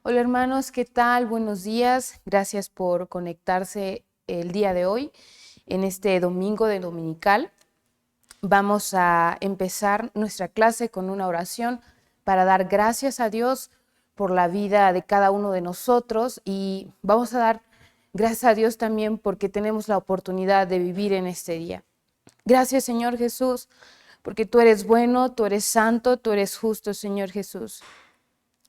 Hola hermanos, ¿qué tal? Buenos días. Gracias por conectarse el día de hoy en este domingo de dominical. Vamos a empezar nuestra clase con una oración para dar gracias a Dios por la vida de cada uno de nosotros y vamos a dar gracias a Dios también porque tenemos la oportunidad de vivir en este día. Gracias, Señor Jesús, porque tú eres bueno, tú eres santo, tú eres justo, Señor Jesús.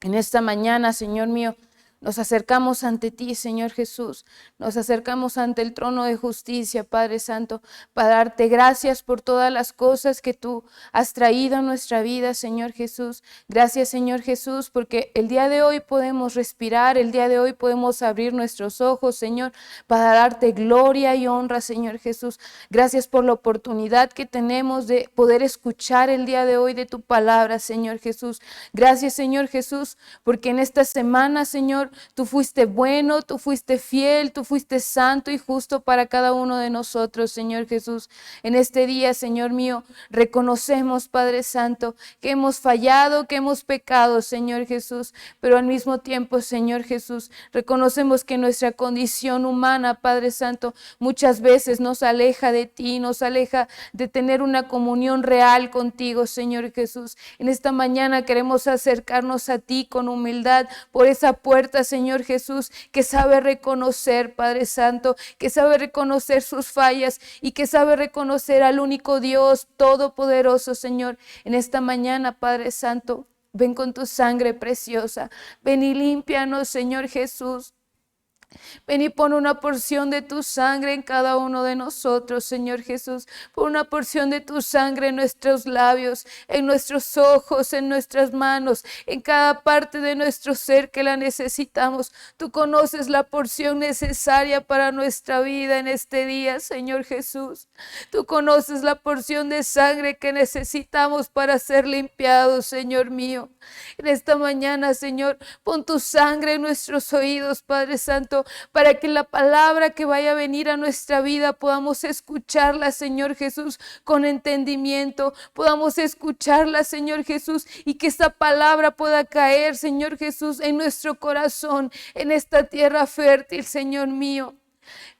En esta mañana, Señor mío, nos acercamos ante ti, Señor Jesús. Nos acercamos ante el trono de justicia, Padre Santo, para darte gracias por todas las cosas que tú has traído a nuestra vida, Señor Jesús. Gracias, Señor Jesús, porque el día de hoy podemos respirar, el día de hoy podemos abrir nuestros ojos, Señor, para darte gloria y honra, Señor Jesús. Gracias por la oportunidad que tenemos de poder escuchar el día de hoy de tu palabra, Señor Jesús. Gracias, Señor Jesús, porque en esta semana, Señor, tú fuiste bueno, tú fuiste fiel, tú fuiste santo y justo para cada uno de nosotros, Señor Jesús. En este día, Señor mío, reconocemos, Padre Santo, que hemos fallado, que hemos pecado, Señor Jesús, pero al mismo tiempo, Señor Jesús, reconocemos que nuestra condición humana, Padre Santo, muchas veces nos aleja de ti, nos aleja de tener una comunión real contigo, Señor Jesús. En esta mañana queremos acercarnos a ti con humildad por esa puerta, Señor Jesús, que sabe reconocer, Padre Santo, que sabe reconocer sus fallas y que sabe reconocer al único Dios todopoderoso, Señor. En esta mañana, Padre Santo, ven con tu sangre preciosa, ven y límpianos, Señor Jesús. Ven y pon una porción de tu sangre en cada uno de nosotros, Señor Jesús. Pon una porción de tu sangre en nuestros labios, en nuestros ojos, en nuestras manos, en cada parte de nuestro ser que la necesitamos. Tú conoces la porción necesaria para nuestra vida en este día, Señor Jesús. Tú conoces la porción de sangre que necesitamos para ser limpiados, Señor mío. En esta mañana, Señor, pon tu sangre en nuestros oídos, Padre Santo, para que la palabra que vaya a venir a nuestra vida podamos escucharla, Señor Jesús, con entendimiento, podamos escucharla, Señor Jesús, y que esta palabra pueda caer, Señor Jesús, en nuestro corazón, en esta tierra fértil, Señor mío.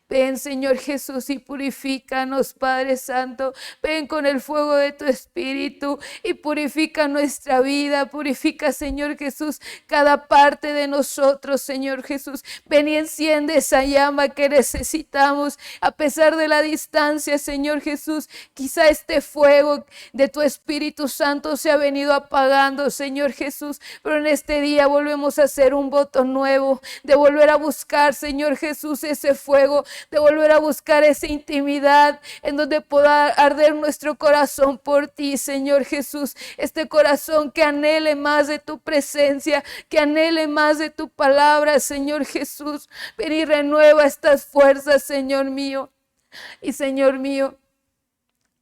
Ven, Señor Jesús, y purifícanos, Padre Santo. Ven con el fuego de tu Espíritu y purifica nuestra vida. Purifica, Señor Jesús, cada parte de nosotros, Señor Jesús. Ven y enciende esa llama que necesitamos. A pesar de la distancia, Señor Jesús, quizá este fuego de tu Espíritu Santo se ha venido apagando, Señor Jesús. Pero en este día volvemos a hacer un voto nuevo, de volver a buscar, Señor Jesús, ese fuego, de volver a buscar esa intimidad en donde pueda arder nuestro corazón por ti, Señor Jesús. Este corazón que anhele más de tu presencia, que anhele más de tu palabra, Señor Jesús. Ven y renueva estas fuerzas, Señor mío. Y Señor mío,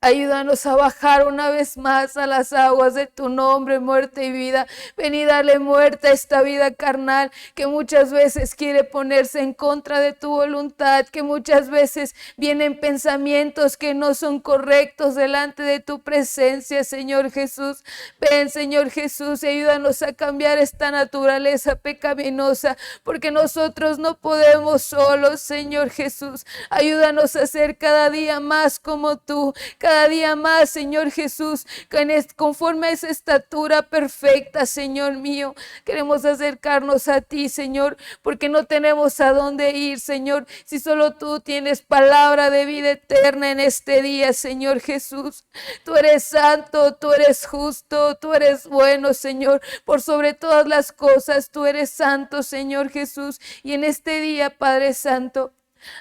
ayúdanos a bajar una vez más a las aguas de tu nombre, muerte y vida. Ven y dale muerte a esta vida carnal que muchas veces quiere ponerse en contra de tu voluntad, que muchas veces vienen pensamientos que no son correctos delante de tu presencia, Señor Jesús. Ven, Señor Jesús, y ayúdanos a cambiar esta naturaleza pecaminosa, porque nosotros no podemos solos, Señor Jesús. Ayúdanos a ser cada día más como tú, cada día más, Señor Jesús, conforme a esa estatura perfecta, Señor mío. Queremos acercarnos a ti, Señor, porque no tenemos a dónde ir, Señor, si solo tú tienes palabra de vida eterna en este día, Señor Jesús. Tú eres santo, tú eres justo, tú eres bueno, Señor. Por sobre todas las cosas, tú eres santo, Señor Jesús. Y en este día, Padre Santo,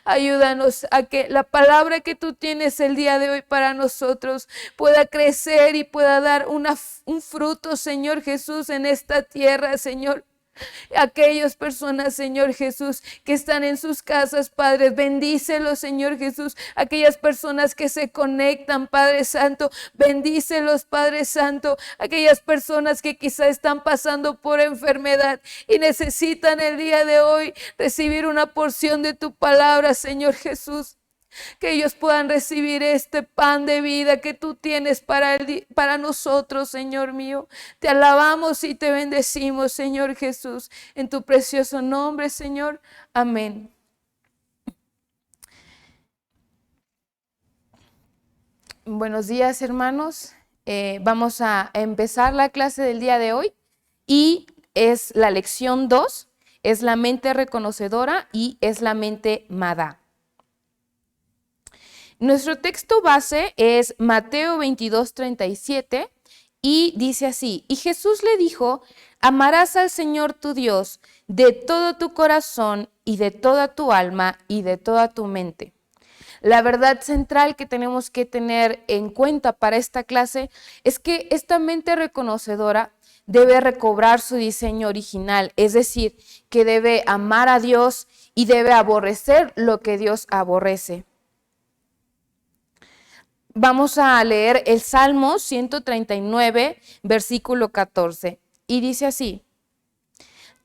ayúdanos a que la palabra que tú tienes el día de hoy para nosotros pueda crecer y pueda dar un fruto, Señor Jesús, en esta tierra, Señor. Aquellas personas, Señor Jesús, que están en sus casas, Padre, bendícelos, Señor Jesús. Aquellas personas que se conectan, Padre Santo, bendícelos, Padre Santo. Aquellas personas que quizá están pasando por enfermedad y necesitan el día de hoy recibir una porción de tu palabra, Señor Jesús. que ellos puedan recibir este pan de vida que tú tienes para nosotros, Señor mío. Te alabamos y te bendecimos, Señor Jesús, en tu precioso nombre, Señor. Amén. Buenos días, hermanos. Vamos a empezar la clase del día de hoy y es la lección 2, es la mente reconocedora y es la mente Madá. Nuestro texto base es Mateo 22:37 y dice así: y Jesús le dijo, amarás al Señor tu Dios de todo tu corazón y de toda tu alma y de toda tu mente. La verdad central que tenemos que tener en cuenta para esta clase es que esta mente reconocedora debe recobrar su diseño original, es decir, que debe amar a Dios y debe aborrecer lo que Dios aborrece. Vamos a leer el Salmo 139, versículo 14, y dice así: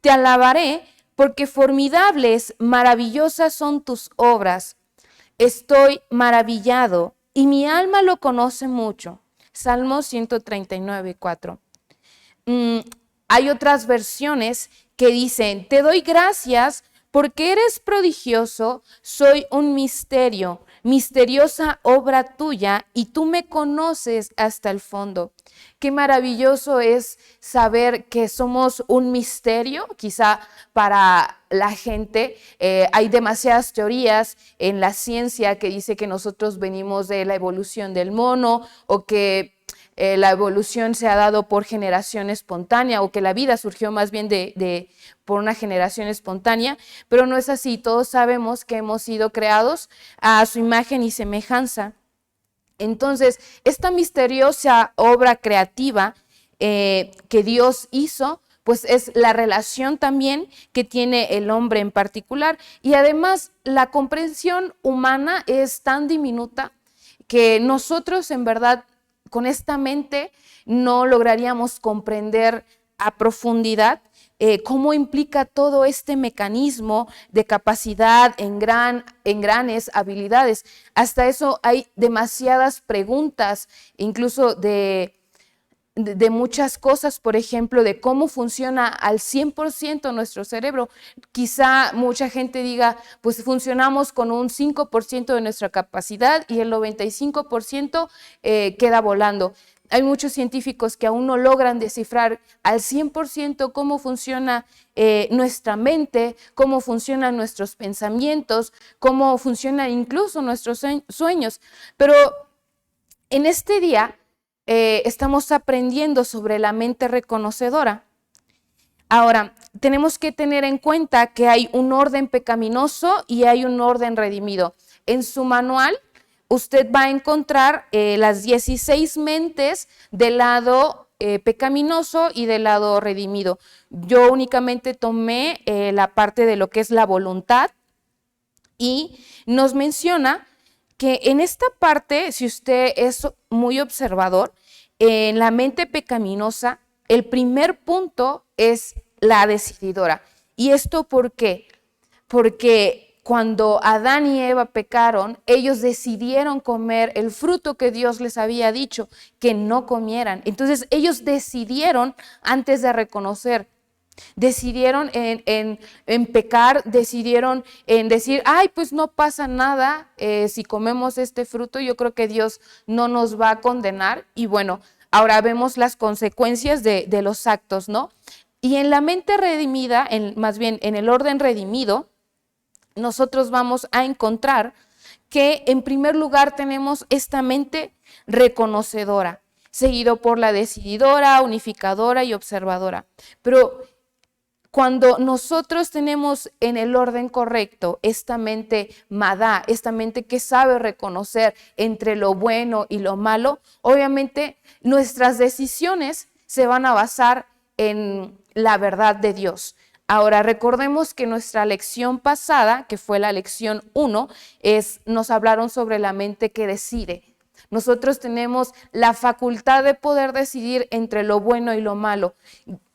te alabaré porque formidables, maravillosas son tus obras. Estoy maravillado y mi alma lo conoce mucho. Salmo 139, 4. Hay otras versiones que dicen: te doy gracias porque eres prodigioso, soy un misterio, misteriosa obra tuya y tú me conoces hasta el fondo. Qué maravilloso es saber que somos un misterio. Quizá para la gente hay demasiadas teorías en la ciencia que dice que nosotros venimos de la evolución del mono o que la evolución se ha dado por generación espontánea o que la vida surgió más bien por una generación espontánea, pero no es así. Todos sabemos que hemos sido creados a su imagen y semejanza. Entonces, esta misteriosa obra creativa que Dios hizo, pues es la relación también que tiene el hombre en particular. Y además, la comprensión humana es tan diminuta que nosotros en verdad con esta mente no lograríamos comprender a profundidad cómo implica todo este mecanismo de capacidad, engranes, habilidades. Hasta eso hay demasiadas preguntas, incluso de muchas cosas, por ejemplo, de cómo funciona al 100% nuestro cerebro. Quizá mucha gente diga, pues funcionamos con un 5% de nuestra capacidad y el 95% queda volando. Hay muchos científicos que aún no logran descifrar al 100% cómo funciona nuestra mente, cómo funcionan nuestros pensamientos, cómo funcionan incluso nuestros sueños. Pero en este día estamos aprendiendo sobre la mente reconocedora. Ahora, tenemos que tener en cuenta que hay un orden pecaminoso y hay un orden redimido. En su manual, usted va a encontrar las 16 mentes del lado pecaminoso y del lado redimido. Yo únicamente tomé la parte de lo que es la voluntad y nos menciona que en esta parte, si usted es muy observador, en la mente pecaminosa, el primer punto es la decididora. ¿Y esto por qué? Porque cuando Adán y Eva pecaron, ellos decidieron comer el fruto que Dios les había dicho que no comieran. Entonces ellos decidieron antes de reconocer. Decidieron en pecar, decidieron en decir, ay, pues no pasa nada si comemos este fruto, yo creo que Dios no nos va a condenar. Y bueno, ahora vemos las consecuencias de los actos, ¿no? Y en la mente redimida, más bien en el orden redimido, nosotros vamos a encontrar que en primer lugar tenemos esta mente reconocedora, seguido por la decididora, unificadora y observadora. Pero cuando nosotros tenemos en el orden correcto esta mente Madá, esta mente que sabe reconocer entre lo bueno y lo malo, obviamente nuestras decisiones se van a basar en la verdad de Dios. Ahora, recordemos que nuestra lección pasada, que fue la lección 1, nos hablaron sobre la mente que decide. Nosotros tenemos la facultad de poder decidir entre lo bueno y lo malo.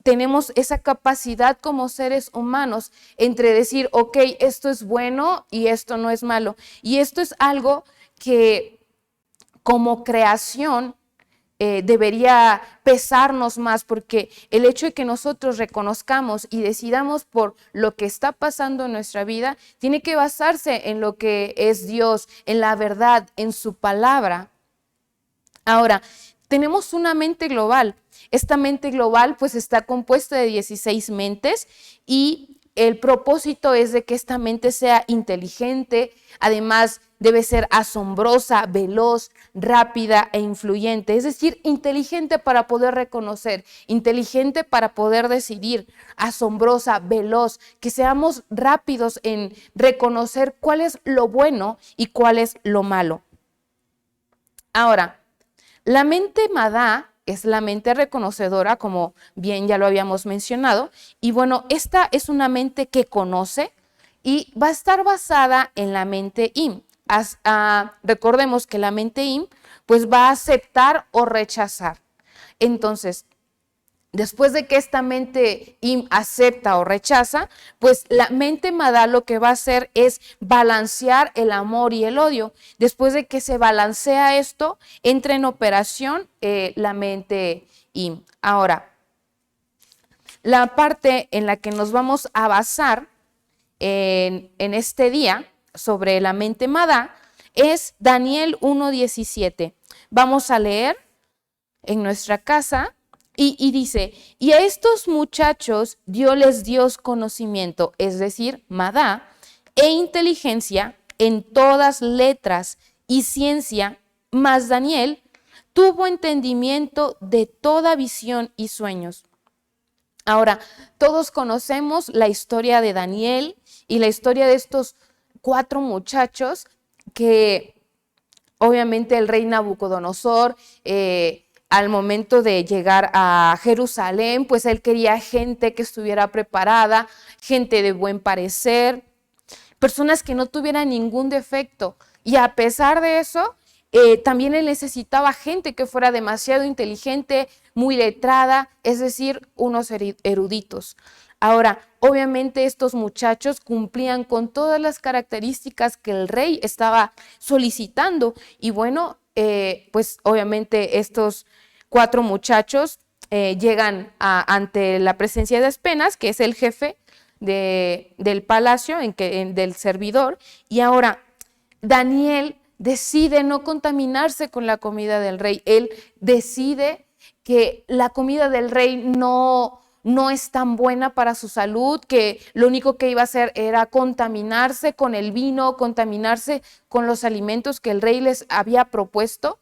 tenemos esa capacidad como seres humanos entre decir, ok, esto es bueno y esto no es malo. Y esto es algo que como creación debería pesarnos más, porque el hecho de que nosotros reconozcamos y decidamos por lo que está pasando en nuestra vida, tiene que basarse en lo que es Dios, en la verdad, en su palabra. Ahora, tenemos una mente global. Esta mente global pues está compuesta de 16 mentes y el propósito es de que esta mente sea inteligente, además debe ser asombrosa, veloz, rápida e influyente, es decir, inteligente para poder reconocer, inteligente para poder decidir, asombrosa, veloz, que seamos rápidos en reconocer cuál es lo bueno y cuál es lo malo. Ahora, la mente Madá es la mente reconocedora, como bien ya lo habíamos mencionado, y bueno, esta es una mente que conoce y va a estar basada en la mente Im. Recordemos que la mente Im pues va a aceptar o rechazar. Entonces, después de que esta mente acepta o rechaza, pues la mente Madá lo que va a hacer es balancear el amor y el odio. Después de que se balancea esto, entra en operación la mente Im. Ahora, la parte en la que nos vamos a basar en este día sobre la mente Madá es Daniel 1:17. Vamos a leer en nuestra casa. Y dice, y a estos muchachos Dios les dio conocimiento, es decir, Madá, e inteligencia en todas letras y ciencia, mas Daniel tuvo entendimiento de toda visión y sueños. Ahora, todos conocemos la historia de Daniel y la historia de estos 4 muchachos que obviamente el rey Nabucodonosor, al momento de llegar a Jerusalén, pues él quería gente que estuviera preparada, gente de buen parecer, personas que no tuvieran ningún defecto. Y a pesar de eso, también él necesitaba gente que fuera demasiado inteligente, muy letrada, es decir, unos eruditos. Ahora, obviamente estos muchachos cumplían con todas las características que el rey estaba solicitando. Y bueno, pues obviamente estos 4 muchachos llegan ante la presencia de Aspenas, que es el jefe del palacio, del servidor. Y ahora Daniel decide no contaminarse con la comida del rey. Él decide que la comida del rey no es tan buena para su salud, que lo único que iba a hacer era contaminarse con el vino, contaminarse con los alimentos que el rey les había propuesto.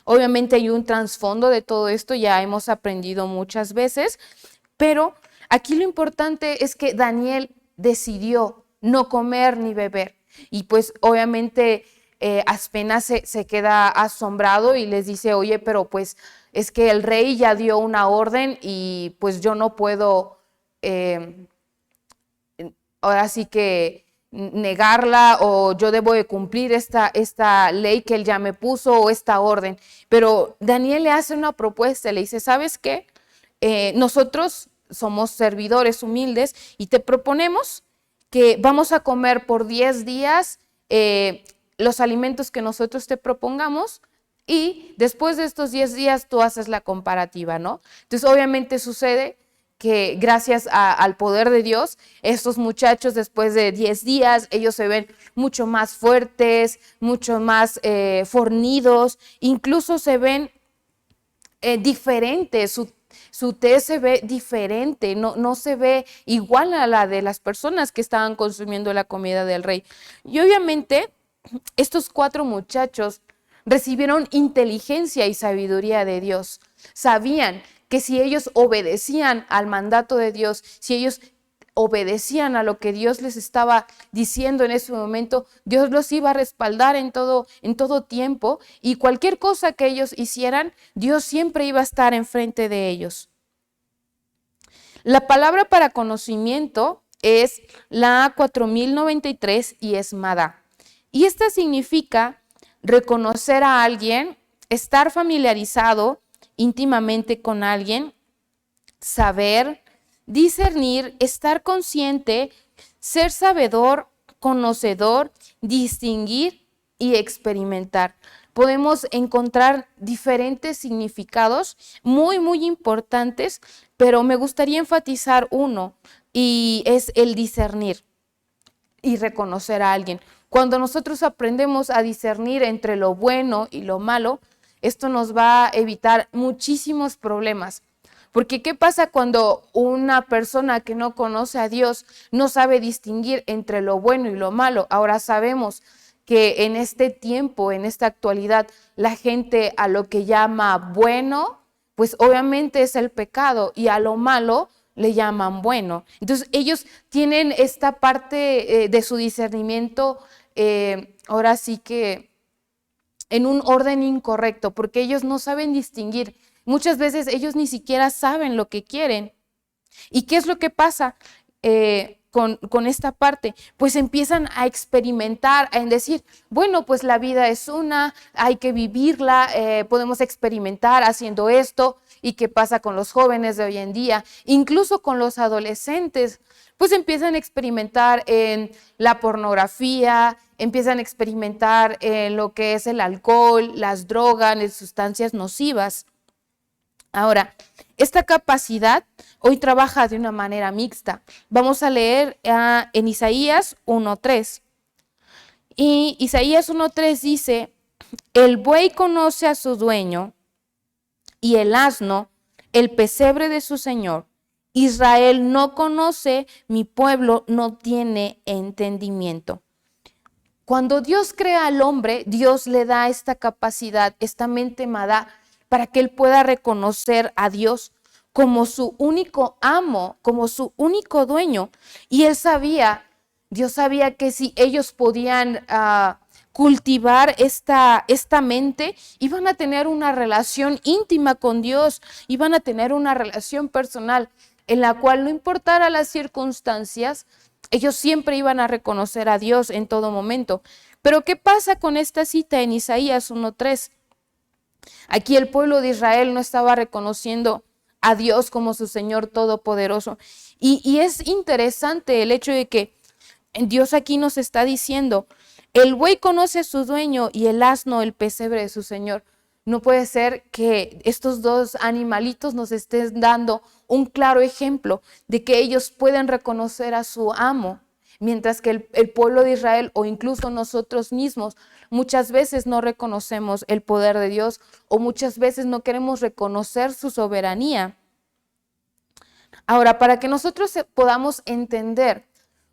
Obviamente hay un trasfondo de todo esto, ya hemos aprendido muchas veces, pero aquí lo importante es que Daniel decidió no comer ni beber. Y pues obviamente Aspenas se queda asombrado y les dice, oye, pero pues es que el rey ya dio una orden y pues yo no puedo, ahora sí que negarla, o yo debo de cumplir esta ley que él ya me puso o esta orden. Pero Daniel le hace una propuesta, le dice, ¿sabes qué? Nosotros somos servidores humildes y te proponemos que vamos a comer por 10 días los alimentos que nosotros te propongamos, y después de estos 10 días tú haces la comparativa, ¿no? Entonces obviamente sucede que gracias al poder de Dios, estos muchachos después de 10 días, ellos se ven mucho más fuertes, mucho más fornidos, incluso se ven diferentes, su tez se ve diferente, no se ve igual a la de las personas que estaban consumiendo la comida del rey. Y obviamente estos 4 muchachos recibieron inteligencia y sabiduría de Dios. Sabían que si ellos obedecían al mandato de Dios, si ellos obedecían a lo que Dios les estaba diciendo en ese momento, Dios los iba a respaldar en todo tiempo, y cualquier cosa que ellos hicieran, Dios siempre iba a estar enfrente de ellos. La palabra para conocimiento es la 4093 y es Madá. Y esta significa reconocer a alguien, estar familiarizado íntimamente con alguien, saber, discernir, estar consciente, ser sabedor, conocedor, distinguir y experimentar. Podemos encontrar diferentes significados muy importantes, pero me gustaría enfatizar uno, y es el discernir y reconocer a alguien. Cuando nosotros aprendemos a discernir entre lo bueno y lo malo, esto nos va a evitar muchísimos problemas. Porque ¿qué pasa cuando una persona que no conoce a Dios no sabe distinguir entre lo bueno y lo malo? Ahora sabemos que en este tiempo, en esta actualidad, la gente a lo que llama bueno, pues obviamente es el pecado, y a lo malo le llaman bueno. Entonces ellos tienen esta parte de su discernimiento, ahora sí que en un orden incorrecto, porque ellos no saben distinguir. Muchas veces ellos ni siquiera saben lo que quieren. ¿Y qué es lo que pasa con esta parte? Pues empiezan a experimentar, a decir, bueno, pues la vida es una, hay que vivirla, podemos experimentar haciendo esto. ¿Y qué pasa con los jóvenes de hoy en día? Incluso con los adolescentes, pues empiezan a experimentar en la pornografía, empiezan a experimentar en lo que es el alcohol, las drogas, las sustancias nocivas. Ahora, esta capacidad hoy trabaja de una manera mixta. Vamos a leer en Isaías 1:3. Y Isaías 1:3 dice, el buey conoce a su dueño y el asno el pesebre de su señor. Israel no conoce, mi pueblo no tiene entendimiento. Cuando Dios crea al hombre, Dios le da esta capacidad, esta mente madá, para que él pueda reconocer a Dios como su único amo, como su único dueño. Y él sabía, Dios sabía que si ellos podían cultivar esta mente, iban a tener una relación íntima con Dios, iban a tener una relación personal en la cual, no importara las circunstancias, ellos siempre iban a reconocer a Dios en todo momento. Pero ¿qué pasa con esta cita en Isaías 1:3? Aquí el pueblo de Israel no estaba reconociendo a Dios como su Señor Todopoderoso. Y es interesante el hecho de que Dios aquí nos está diciendo, el buey conoce a su dueño y el asno el pesebre de su Señor. No puede ser que estos dos animalitos nos estén dando un claro ejemplo de que ellos pueden reconocer a su amo, mientras que el pueblo de Israel, o incluso nosotros mismos, muchas veces no reconocemos el poder de Dios, o muchas veces no queremos reconocer su soberanía. Ahora, para que nosotros podamos entender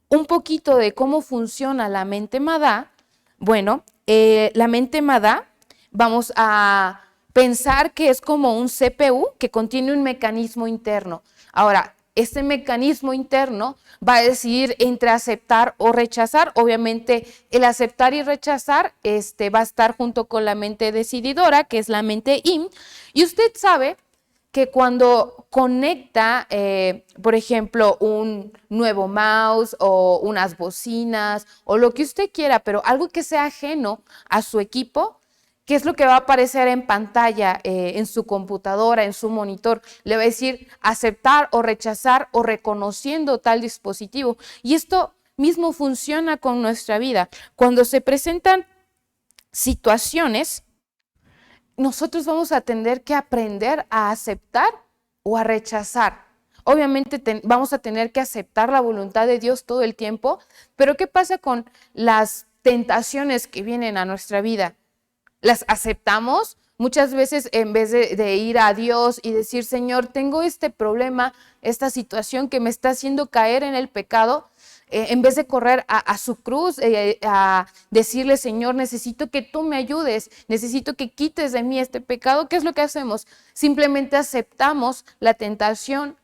un poquito de cómo funciona la mente madá, bueno, la mente madá, vamos a pensar que es como un CPU que contiene un mecanismo interno. Ahora, este mecanismo interno va a decidir entre aceptar o rechazar. Obviamente, el aceptar y rechazar va a estar junto con la mente decididora, que es la mente IM. Y usted sabe que cuando conecta, por ejemplo, un nuevo mouse o unas bocinas o lo que usted quiera, pero algo que sea ajeno a su equipo, ¿qué es lo que va a aparecer en pantalla, en su computadora, en su monitor? Le va a decir aceptar o rechazar o reconociendo tal dispositivo. Y esto mismo funciona con nuestra vida. Cuando se presentan situaciones, nosotros vamos a tener que aprender a aceptar o a rechazar. Obviamente vamos a tener que aceptar la voluntad de Dios todo el tiempo, pero ¿qué pasa con las tentaciones que vienen a nuestra vida? ¿Las aceptamos? Muchas veces, en vez de ir a Dios y decir, Señor, tengo este problema, esta situación que me está haciendo caer en el pecado, en vez de correr a su cruz, a decirle, Señor, necesito que tú me ayudes, necesito que quites de mí este pecado, ¿qué es lo que hacemos? Simplemente aceptamos la tentación.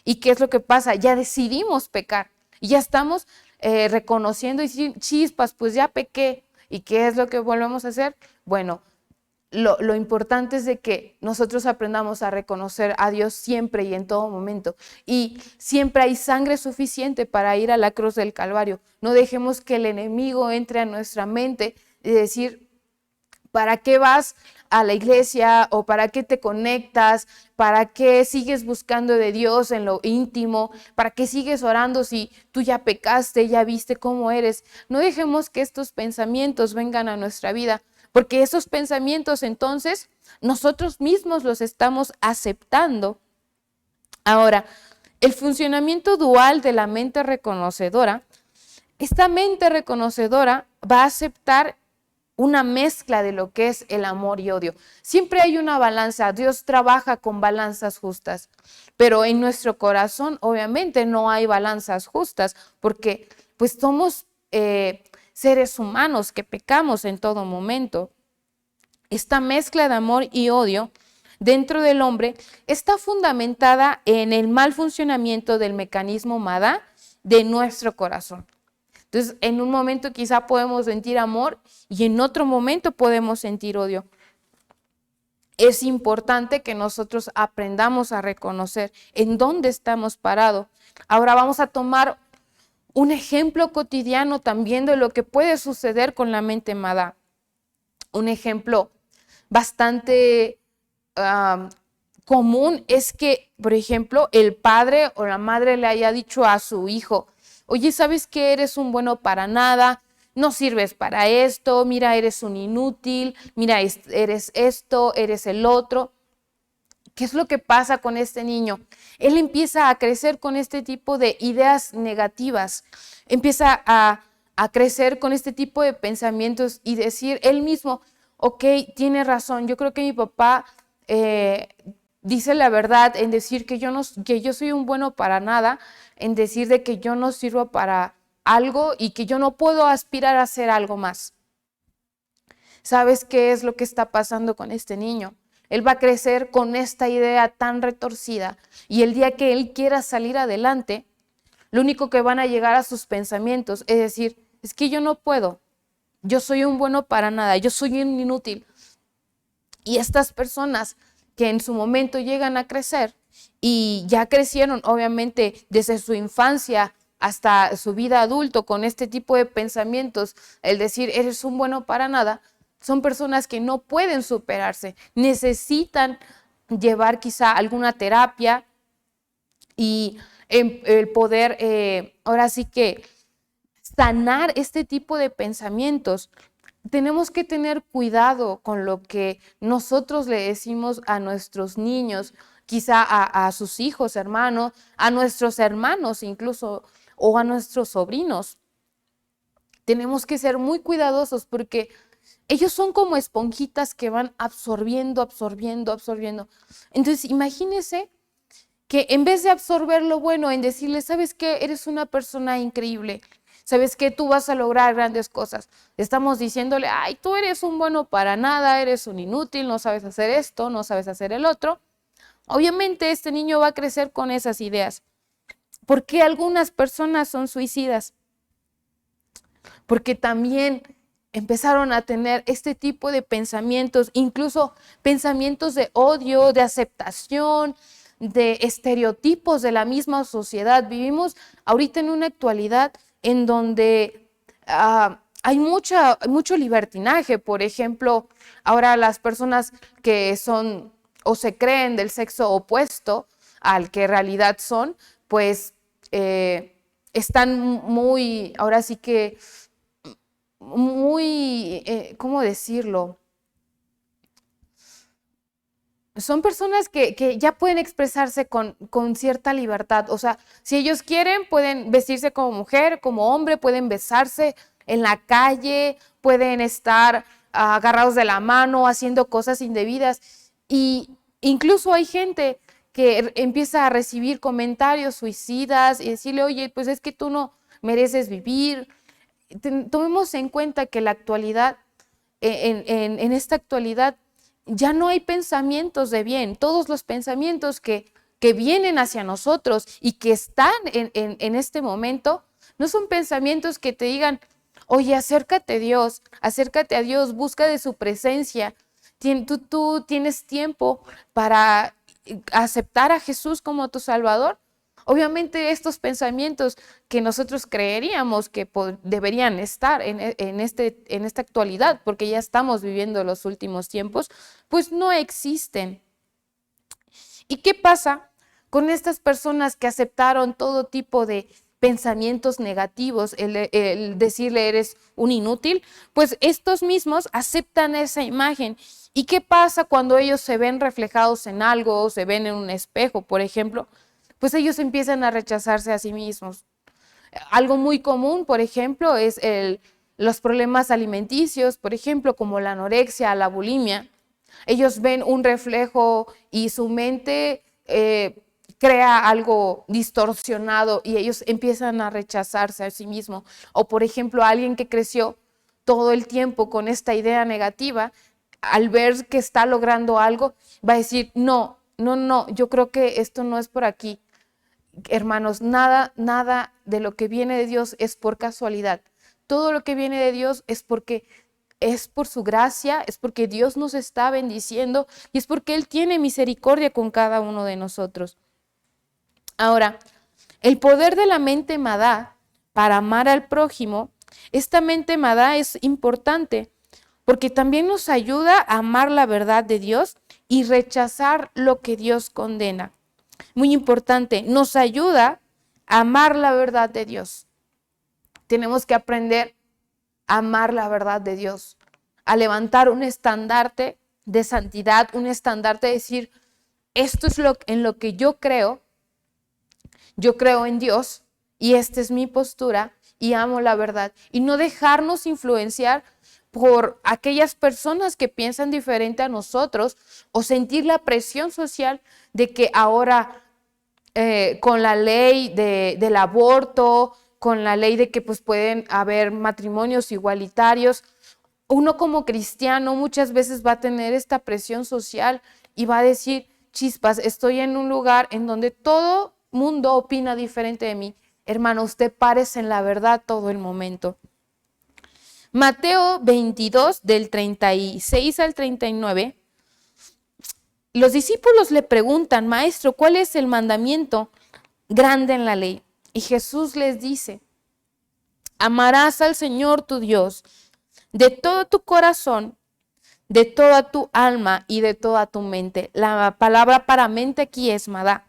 ¿Y qué es lo que pasa? Ya decidimos pecar y ya estamos reconociendo y diciendo, chispas, pues ya pequé. ¿Y qué es lo que volvemos a hacer? Bueno, lo importante es de que nosotros aprendamos a reconocer a Dios siempre y en todo momento. Y siempre hay sangre suficiente para ir a la cruz del Calvario. No dejemos que el enemigo entre a nuestra mente y decir, ¿Para qué vas a la iglesia o para qué te conectas? ¿Para qué sigues buscando de Dios en lo íntimo? ¿Para qué sigues orando si tú ya pecaste, ya viste cómo eres? No dejemos que estos pensamientos vengan a nuestra vida, porque esos pensamientos entonces nosotros mismos los estamos aceptando. Ahora, el funcionamiento dual de la mente reconocedora, esta mente reconocedora va a aceptar una mezcla de lo que es el amor y odio. Siempre hay una balanza. Dios trabaja con balanzas justas, pero en nuestro corazón obviamente no hay balanzas justas, porque pues somos seres humanos que pecamos en todo momento. Esta mezcla de amor y odio dentro del hombre está fundamentada en el mal funcionamiento del mecanismo MADA de nuestro corazón. Entonces, en un momento quizá podemos sentir amor y en otro momento podemos sentir odio. Es importante que nosotros aprendamos a reconocer en dónde estamos parados. Ahora vamos a tomar un ejemplo cotidiano también de lo que puede suceder con la mente MADA. Un ejemplo bastante común es que, por ejemplo, el padre o la madre le haya dicho a su hijo: oye, ¿sabes qué? Eres un bueno para nada, no sirves para esto, mira, eres un inútil, mira, eres esto, eres el otro. ¿Qué es lo que pasa con este niño? Él empieza a crecer con este tipo de ideas negativas, empieza a crecer con este tipo de pensamientos y decir él mismo: ok, tiene razón, yo creo que mi papá dice la verdad en decir que yo soy un bueno para nada, en decir de que yo no sirvo para algo y que yo no puedo aspirar a hacer algo más. ¿Sabes qué es lo que está pasando con este niño? Él va a crecer con esta idea tan retorcida y el día que él quiera salir adelante, lo único que van a llegar a sus pensamientos es decir: es que yo no puedo, yo soy un bueno para nada, yo soy un inútil. Y estas personas que en su momento llegan a crecer y ya crecieron obviamente desde su infancia hasta su vida adulto con este tipo de pensamientos, el decir eres un bueno para nada, son personas que no pueden superarse, necesitan llevar quizá alguna terapia y el poder ahora sí que sanar este tipo de pensamientos. Tenemos que tener cuidado con lo que nosotros le decimos a nuestros niños, quizá a sus hijos, hermanos, a nuestros hermanos incluso, o a nuestros sobrinos. Tenemos que ser muy cuidadosos porque ellos son como esponjitas que van absorbiendo, absorbiendo, absorbiendo. Entonces, imagínense que en vez de absorber lo bueno, en decirle: ¿sabes qué? Eres una persona increíble. ¿Sabes qué? Tú vas a lograr grandes cosas. Estamos diciéndole: ay, tú eres un bueno para nada, eres un inútil, no sabes hacer esto, no sabes hacer el otro. Obviamente este niño va a crecer con esas ideas. ¿Por qué algunas personas son suicidas? Porque también empezaron a tener este tipo de pensamientos, incluso pensamientos de odio, de aceptación, de estereotipos de la misma sociedad. Vivimos ahorita en una actualidad en donde hay mucho libertinaje. Por ejemplo, ahora las personas que son o se creen del sexo opuesto al que en realidad son, pues están muy, ahora sí que muy, ¿cómo decirlo? Son personas que ya pueden expresarse con cierta libertad. O sea, si ellos quieren, pueden vestirse como mujer, como hombre, pueden besarse en la calle, pueden estar agarrados de la mano, haciendo cosas indebidas. Y incluso hay gente que empieza a recibir comentarios suicidas y decirle: oye, pues es que tú no mereces vivir. Tomemos en cuenta que la actualidad, en esta actualidad, ya no hay pensamientos de bien. Todos los pensamientos que vienen hacia nosotros y que están en este momento, no son pensamientos que te digan: oye, acércate a Dios, busca de su presencia. Tú tienes tiempo para aceptar a Jesús como tu Salvador. Obviamente estos pensamientos que nosotros creeríamos que deberían estar en esta actualidad, porque ya estamos viviendo los últimos tiempos, pues no existen. ¿Y qué pasa con estas personas que aceptaron todo tipo de pensamientos negativos, el decirle eres un inútil? Pues estos mismos aceptan esa imagen. ¿Y qué pasa cuando ellos se ven reflejados en algo o se ven en un espejo, por ejemplo? Pues ellos empiezan a rechazarse a sí mismos. Algo muy común, por ejemplo, es los problemas alimenticios, por ejemplo, como la anorexia, la bulimia. Ellos ven un reflejo y su mente crea algo distorsionado y ellos empiezan a rechazarse a sí mismos. O por ejemplo, alguien que creció todo el tiempo con esta idea negativa, al ver que está logrando algo, va a decir, no, no, no, yo creo que esto no es por aquí. Hermanos, nada de lo que viene de Dios es por casualidad. Todo lo que viene de Dios es porque es por su gracia, es porque Dios nos está bendiciendo y es porque Él tiene misericordia con cada uno de nosotros. Ahora, el poder de la mente Madá para amar al prójimo, esta mente Madá es importante porque también nos ayuda a amar la verdad de Dios y rechazar lo que Dios condena. Muy importante, nos ayuda a amar la verdad de Dios. Tenemos que aprender a amar la verdad de Dios, a levantar un estandarte de santidad, un estandarte de decir, esto es en lo que yo creo en Dios y esta es mi postura y amo la verdad. Y no dejarnos influenciar por aquellas personas que piensan diferente a nosotros o sentir la presión social de que ahora con la ley del aborto, con la ley de que pues pueden haber matrimonios igualitarios, uno como cristiano muchas veces va a tener esta presión social y va a decir, chispas, estoy en un lugar en donde todo mundo opina diferente de mí. Hermano, usted párese en la verdad todo el momento. Mateo 22, del 36 al 39, los discípulos le preguntan, maestro, ¿cuál es el mandamiento grande en la ley? Y Jesús les dice, amarás al Señor tu Dios de todo tu corazón, de toda tu alma y de toda tu mente. La palabra para mente aquí es Madá.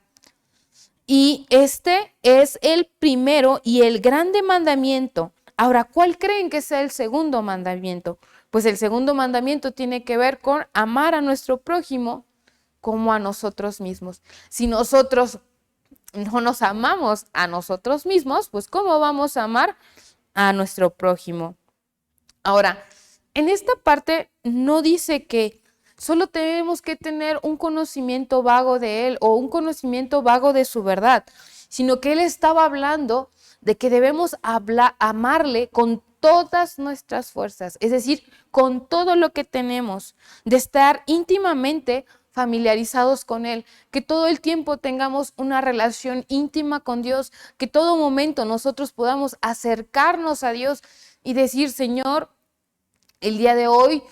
Y este es el primero y el grande mandamiento. Ahora, ¿cuál creen que sea el segundo mandamiento? Pues el segundo mandamiento tiene que ver con amar a nuestro prójimo como a nosotros mismos. Si nosotros no nos amamos a nosotros mismos, pues ¿cómo vamos a amar a nuestro prójimo? Ahora, en esta parte no dice que solo tenemos que tener un conocimiento vago de Él o un conocimiento vago de su verdad, sino que Él estaba hablando de que debemos amarle con todas nuestras fuerzas, es decir, con todo lo que tenemos, de estar íntimamente familiarizados con Él, que todo el tiempo tengamos una relación íntima con Dios, que todo momento nosotros podamos acercarnos a Dios y decir, Señor, el día de hoy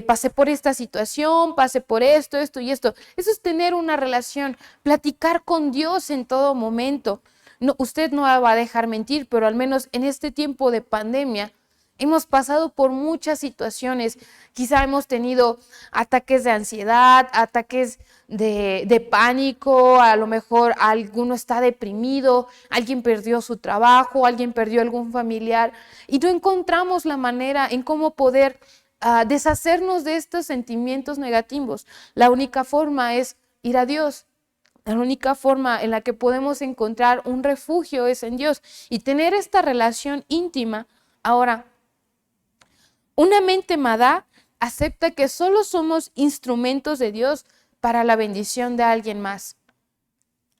pasé por esta situación, pasé por esto, esto y esto. Eso es tener una relación, platicar con Dios en todo momento. No, usted no va a dejar mentir, pero al menos en este tiempo de pandemia hemos pasado por muchas situaciones. Quizá hemos tenido ataques de ansiedad, ataques de pánico, a lo mejor alguno está deprimido, alguien perdió su trabajo, alguien perdió algún familiar y no encontramos la manera en cómo poder deshacernos de estos sentimientos negativos. La única forma es ir a Dios. La única forma en la que podemos encontrar un refugio es en Dios y tener esta relación íntima. Ahora, una mente Madá acepta que solo somos instrumentos de Dios para la bendición de alguien más.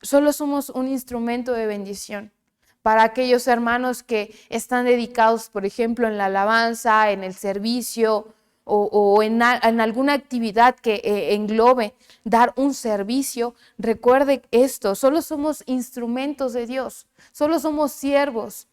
Solo somos un instrumento de bendición para aquellos hermanos que están dedicados, por ejemplo, en la alabanza, en el servicio o en alguna actividad que englobe dar un servicio. Recuerde esto, solo somos instrumentos de Dios, solo somos siervos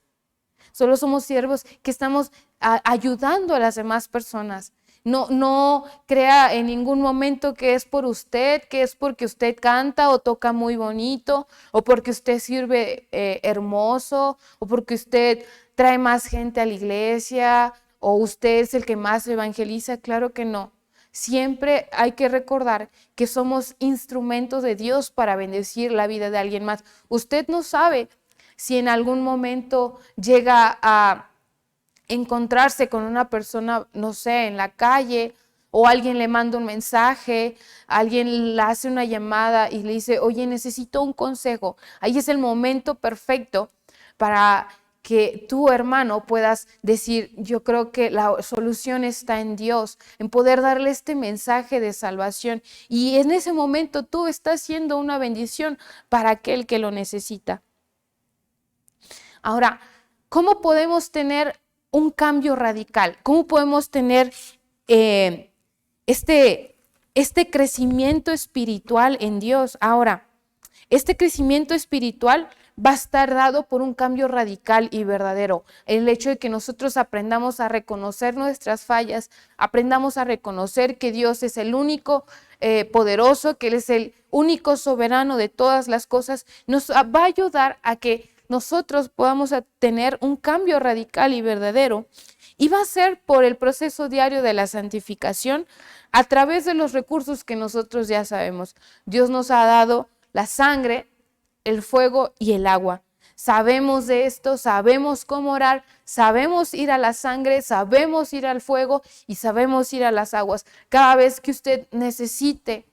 que estamos ayudando a las demás personas. No crea en ningún momento que es por usted, que es porque usted canta o toca muy bonito, o porque usted sirve hermoso, o porque usted trae más gente a la iglesia, o usted es el que más evangeliza. Claro que no. Siempre hay que recordar que somos instrumentos de Dios para bendecir la vida de alguien más. Usted no sabe si en algún momento llega a encontrarse con una persona, no sé, en la calle, o alguien le manda un mensaje, alguien le hace una llamada y le dice, oye, necesito un consejo. Ahí es el momento perfecto para que tú, hermano, puedas decir, yo creo que la solución está en Dios, en poder darle este mensaje de salvación. Y en ese momento tú estás siendo una bendición para aquel que lo necesita. Ahora, ¿cómo podemos tener un cambio radical? ¿Cómo podemos tener este crecimiento espiritual en Dios? Ahora, este crecimiento espiritual va a estar dado por un cambio radical y verdadero. El hecho de que nosotros aprendamos a reconocer nuestras fallas, aprendamos a reconocer que Dios es el único poderoso, que Él es el único soberano de todas las cosas, nos va a ayudar a que nosotros podamos tener un cambio radical y verdadero. Y va a ser por el proceso diario de la santificación a través de los recursos que nosotros ya sabemos. Dios nos ha dado la sangre, el fuego y el agua. Sabemos de esto, sabemos cómo orar, sabemos ir a la sangre, sabemos ir al fuego y sabemos ir a las aguas. Cada vez que usted necesite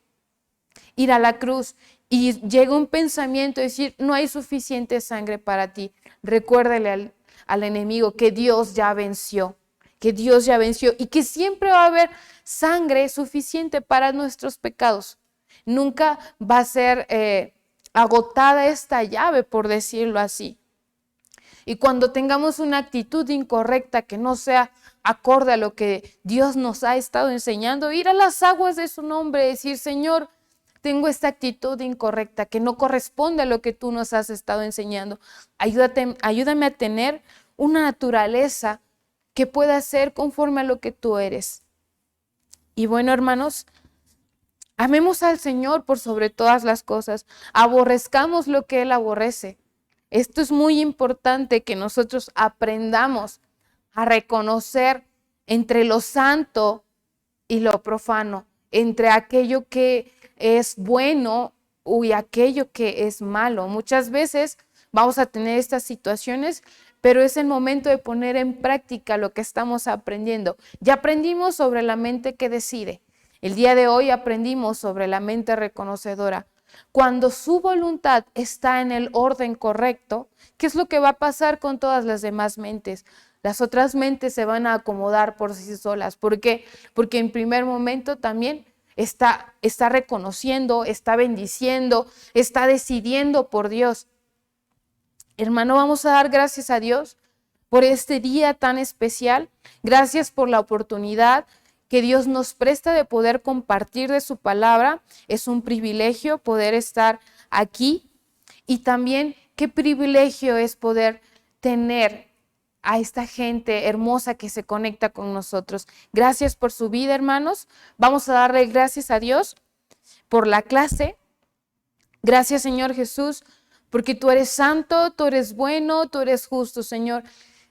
ir a la cruz y llega un pensamiento de decir, no hay suficiente sangre para ti, recuérdele al enemigo que Dios ya venció, y que siempre va a haber sangre suficiente para nuestros pecados. Nunca va a ser agotada esta llave, por decirlo así. Y cuando tengamos una actitud incorrecta que no sea acorde a lo que Dios nos ha estado enseñando, ir a las aguas de su nombre, decir, Señor, tengo esta actitud incorrecta que no corresponde a lo que tú nos has estado enseñando. Ayúdame a tener una naturaleza que pueda ser conforme a lo que tú eres. Y bueno, hermanos, amemos al Señor por sobre todas las cosas. Aborrezcamos lo que Él aborrece. Esto es muy importante, que nosotros aprendamos a reconocer entre lo santo y lo profano, entre aquello que es bueno y aquello que es malo. Muchas veces vamos a tener estas situaciones, pero es el momento de poner en práctica lo que estamos aprendiendo. Ya aprendimos sobre la mente que decide. El día de hoy aprendimos sobre la mente reconocedora. Cuando su voluntad está en el orden correcto, ¿qué es lo que va a pasar con todas las demás mentes? Las otras mentes se van a acomodar por sí solas. ¿Por qué? Porque en primer momento también está reconociendo, está bendiciendo, está decidiendo por Dios. Hermano, vamos a dar gracias a Dios por este día tan especial. Gracias por la oportunidad que Dios nos presta de poder compartir de su palabra. Es un privilegio poder estar aquí, y también qué privilegio es poder tener a esta gente hermosa que se conecta con nosotros. Gracias por su vida, hermanos. Vamos a darle gracias a Dios por la clase. Gracias, Señor Jesús, porque tú eres santo, tú eres bueno, tú eres justo, Señor.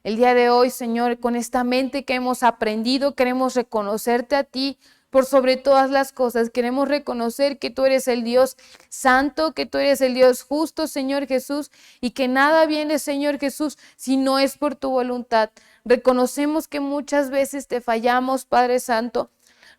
El día de hoy, Señor, con esta mente que hemos aprendido, queremos reconocerte a ti por sobre todas las cosas. Queremos reconocer que tú eres el Dios santo, que tú eres el Dios justo, Señor Jesús, y que nada viene, Señor Jesús, si no es por tu voluntad. Reconocemos que muchas veces te fallamos, Padre Santo.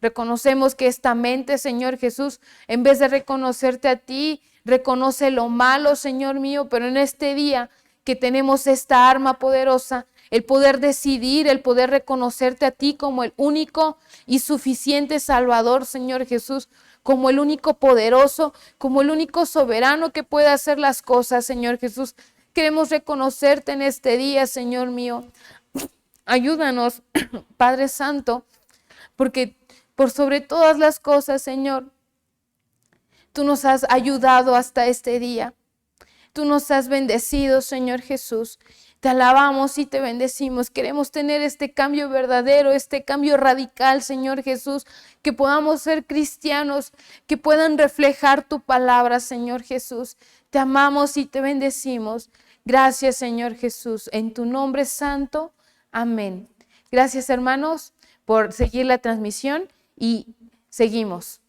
Reconocemos que esta mente, Señor Jesús, en vez de reconocerte a ti, reconoce lo malo, Señor mío, pero en este día que tenemos esta arma poderosa, el poder decidir, el poder reconocerte a ti como el único y suficiente Salvador, Señor Jesús, como el único poderoso, como el único soberano que puede hacer las cosas, Señor Jesús. Queremos reconocerte en este día, Señor mío. Ayúdanos, Padre Santo, porque por sobre todas las cosas, Señor, tú nos has ayudado hasta este día. Tú nos has bendecido, Señor Jesús. Te alabamos y te bendecimos. Queremos tener este cambio verdadero, este cambio radical, Señor Jesús, que podamos ser cristianos, que puedan reflejar tu palabra, Señor Jesús. Te amamos y te bendecimos. Gracias, Señor Jesús. En tu nombre santo. Amén. Gracias, hermanos, por seguir la transmisión y seguimos.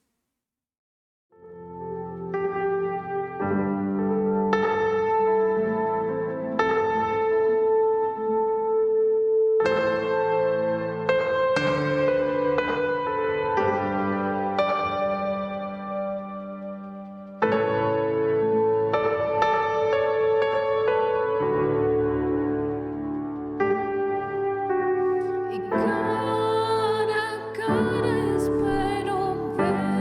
Cara a cara espero ver.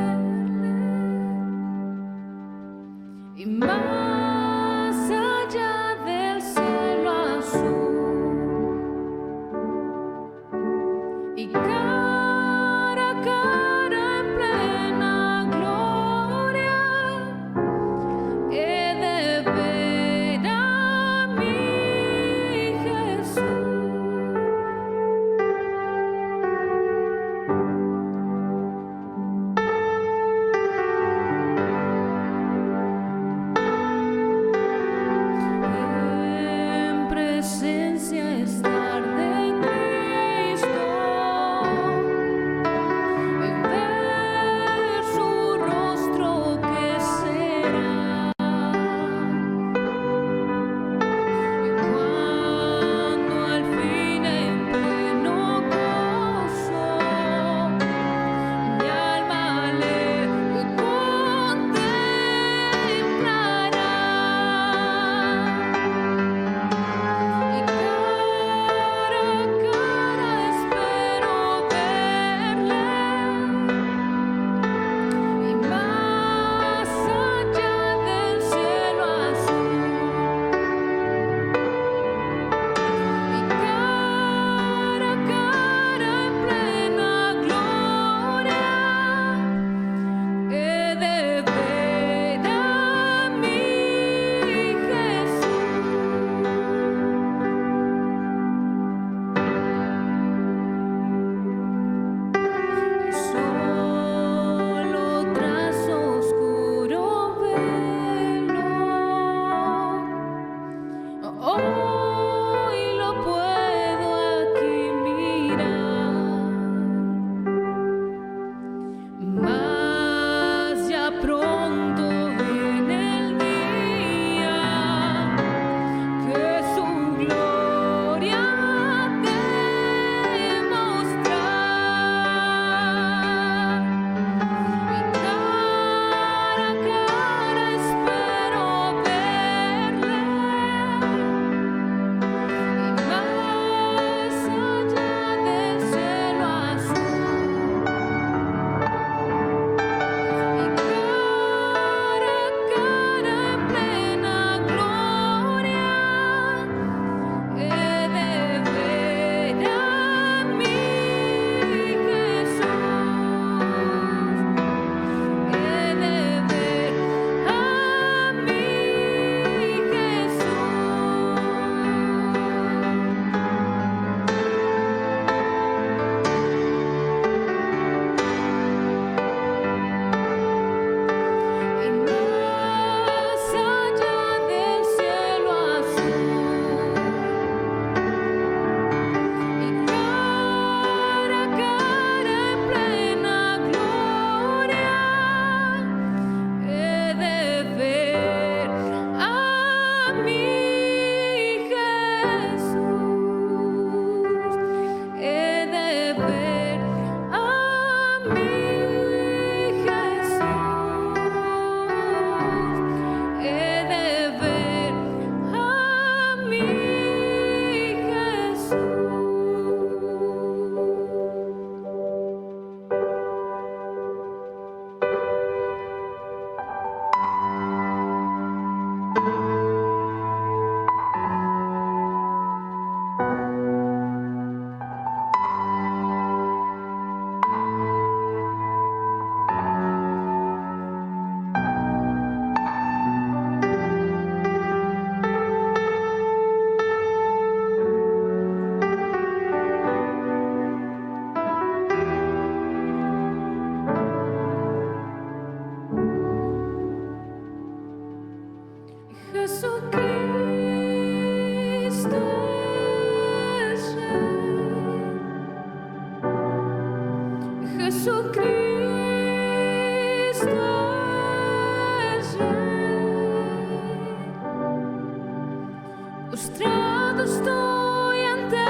Postrado estoy ante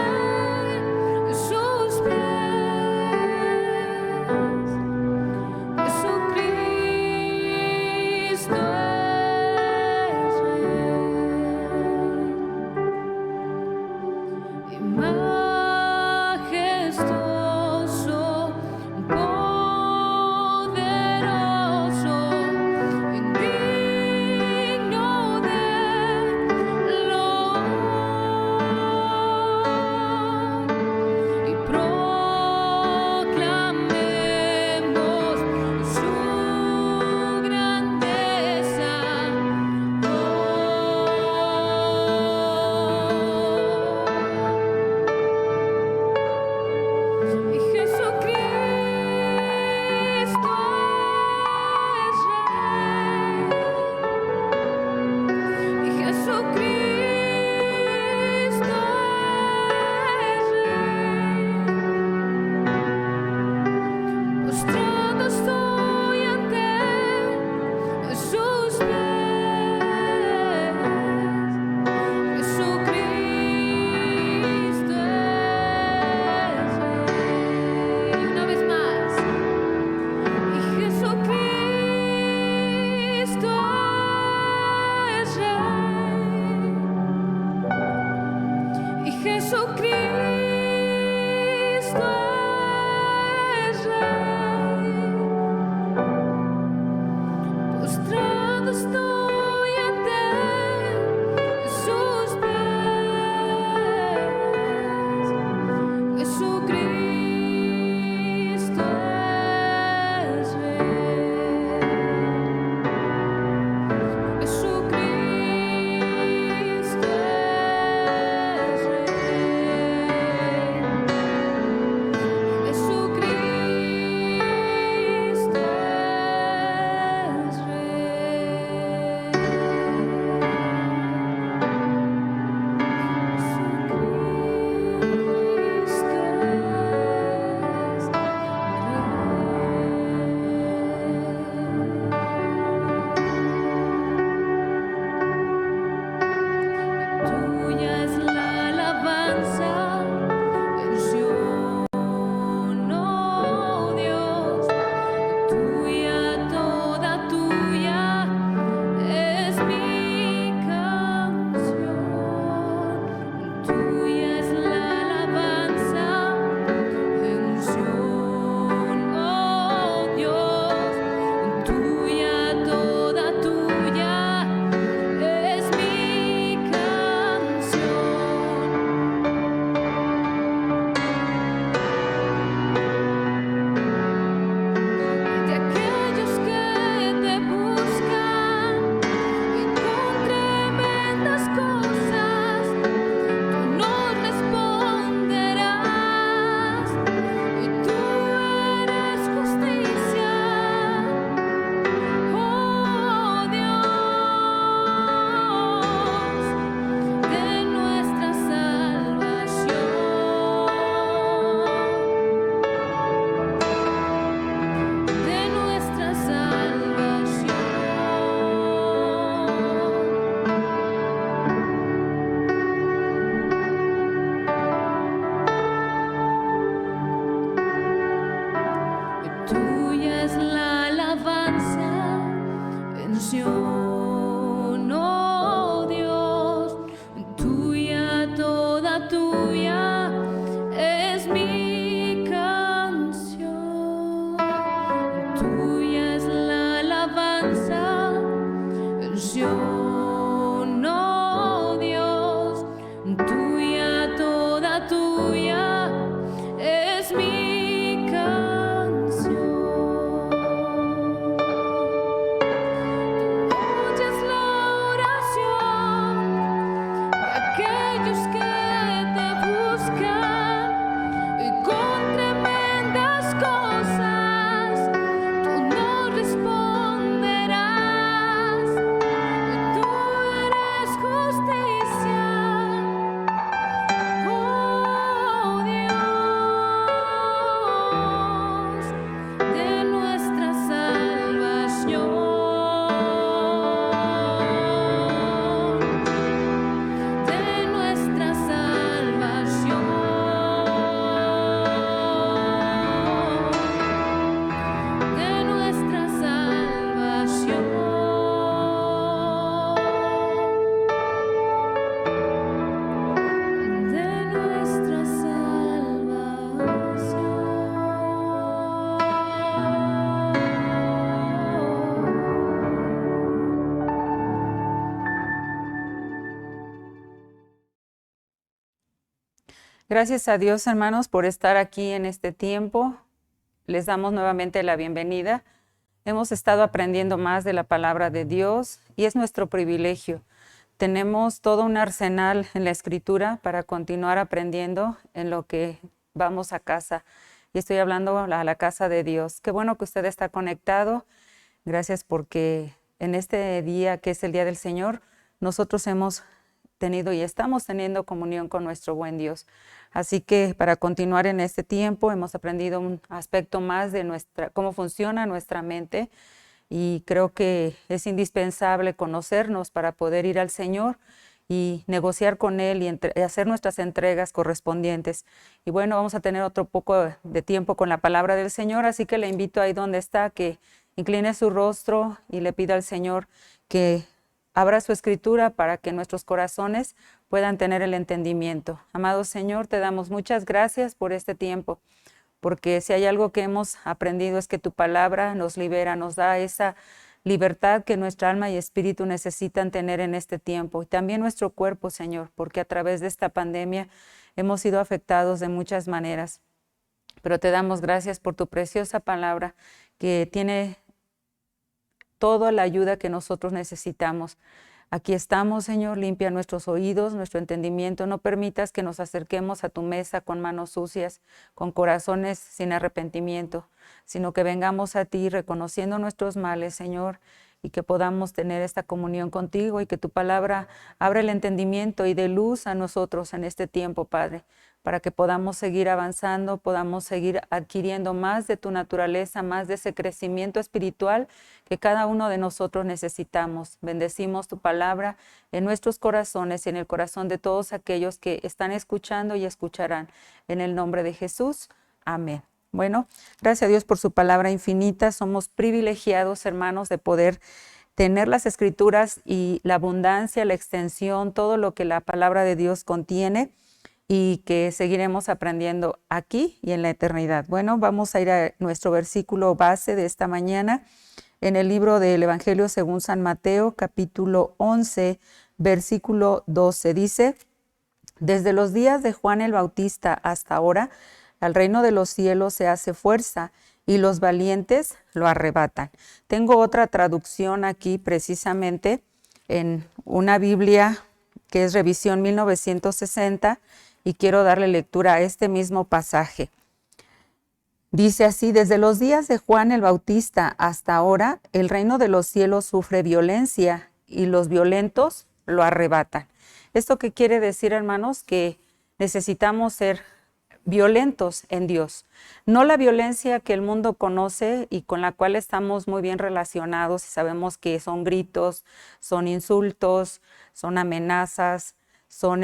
sus pies. Jesucristo es Rey y majestuoso, poderoso, digno de loor, y proclamemos su grandeza. Y Jesucristo es Rey. Y Jesucristo es Rey. Postrado estoy ante sus pies. Jesucristo es Rey. Una vez más. Y Jesucristo es Rey. Y Jesucristo es Rey. Postrado estoy ante sus pies. Jesucristo es Rey. Jesucristo es Rey. Jesucristo es Tuya es la alabanza en Sion, oh Dios. Tuya, toda tuya es mi canción. Tuya es la alabanza en Sion, oh Dios. Tuya, toda tuya es mi canción. De aquellos que te buscan y con tremendas cosas tú nos responderás, y tú eres justicia, oh Dios, de nuestra salvación. De nuestra salvación. Tuya es la alabanza en Sion, oh Dios. Tuya, toda tuya es mi canción. Tuya es la alabanza en Sion, oh Dios. Tuya, toda tuya es mi canción. Oyes la oración de aquellos que te buscan. Gracias a Dios, hermanos, por estar aquí en este tiempo. Les damos nuevamente la bienvenida. Hemos estado aprendiendo más de la palabra de Dios y es nuestro privilegio. Tenemos todo un arsenal en la Escritura para continuar aprendiendo en lo que vamos a casa. Y estoy hablando a la casa de Dios. Qué bueno que usted está conectado. Gracias porque en este día que es el Día del Señor, nosotros hemos tenido y estamos teniendo comunión con nuestro buen Dios. Así que para continuar en este tiempo hemos aprendido un aspecto más de cómo funciona nuestra mente y creo que es indispensable conocernos para poder ir al Señor y negociar con Él y hacer nuestras entregas correspondientes. Y bueno, vamos a tener otro poco de tiempo con la palabra del Señor, así que le invito ahí donde está que incline su rostro y le pida al Señor que abra su escritura para que nuestros corazones puedan tener el entendimiento. Amado Señor, te damos muchas gracias por este tiempo, porque si hay algo que hemos aprendido es que tu palabra nos libera, nos da esa libertad que nuestra alma y espíritu necesitan tener en este tiempo. Y también nuestro cuerpo, Señor, porque a través de esta pandemia hemos sido afectados de muchas maneras. Pero te damos gracias por tu preciosa palabra que tiene toda la ayuda que nosotros necesitamos. Aquí estamos, Señor, limpia nuestros oídos, nuestro entendimiento. No permitas que nos acerquemos a tu mesa con manos sucias, con corazones sin arrepentimiento, sino que vengamos a ti reconociendo nuestros males, Señor, y que podamos tener esta comunión contigo y que tu palabra abra el entendimiento y dé luz a nosotros en este tiempo, Padre, para que podamos seguir avanzando, podamos seguir adquiriendo más de tu naturaleza, más de ese crecimiento espiritual que cada uno de nosotros necesitamos. Bendecimos tu palabra en nuestros corazones y en el corazón de todos aquellos que están escuchando y escucharán. En el nombre de Jesús, amén. Bueno, gracias a Dios por su palabra infinita. Somos privilegiados, hermanos, de poder tener las escrituras y la abundancia, la extensión, todo lo que la palabra de Dios contiene y que seguiremos aprendiendo aquí y en la eternidad. Bueno, vamos a ir a nuestro versículo base de esta mañana en el libro del Evangelio según San Mateo, capítulo 11, versículo 12. Dice: desde los días de Juan el Bautista hasta ahora, al reino de los cielos se hace fuerza y los valientes lo arrebatan. Tengo otra traducción aquí precisamente en una Biblia que es revisión 1960 y quiero darle lectura a este mismo pasaje. Dice así: desde los días de Juan el Bautista hasta ahora, el reino de los cielos sufre violencia y los violentos lo arrebatan. ¿Esto qué quiere decir, hermanos? Que necesitamos ser violentos en Dios. No la violencia que el mundo conoce y con la cual estamos muy bien relacionados y sabemos que son gritos, son insultos, son amenazas, son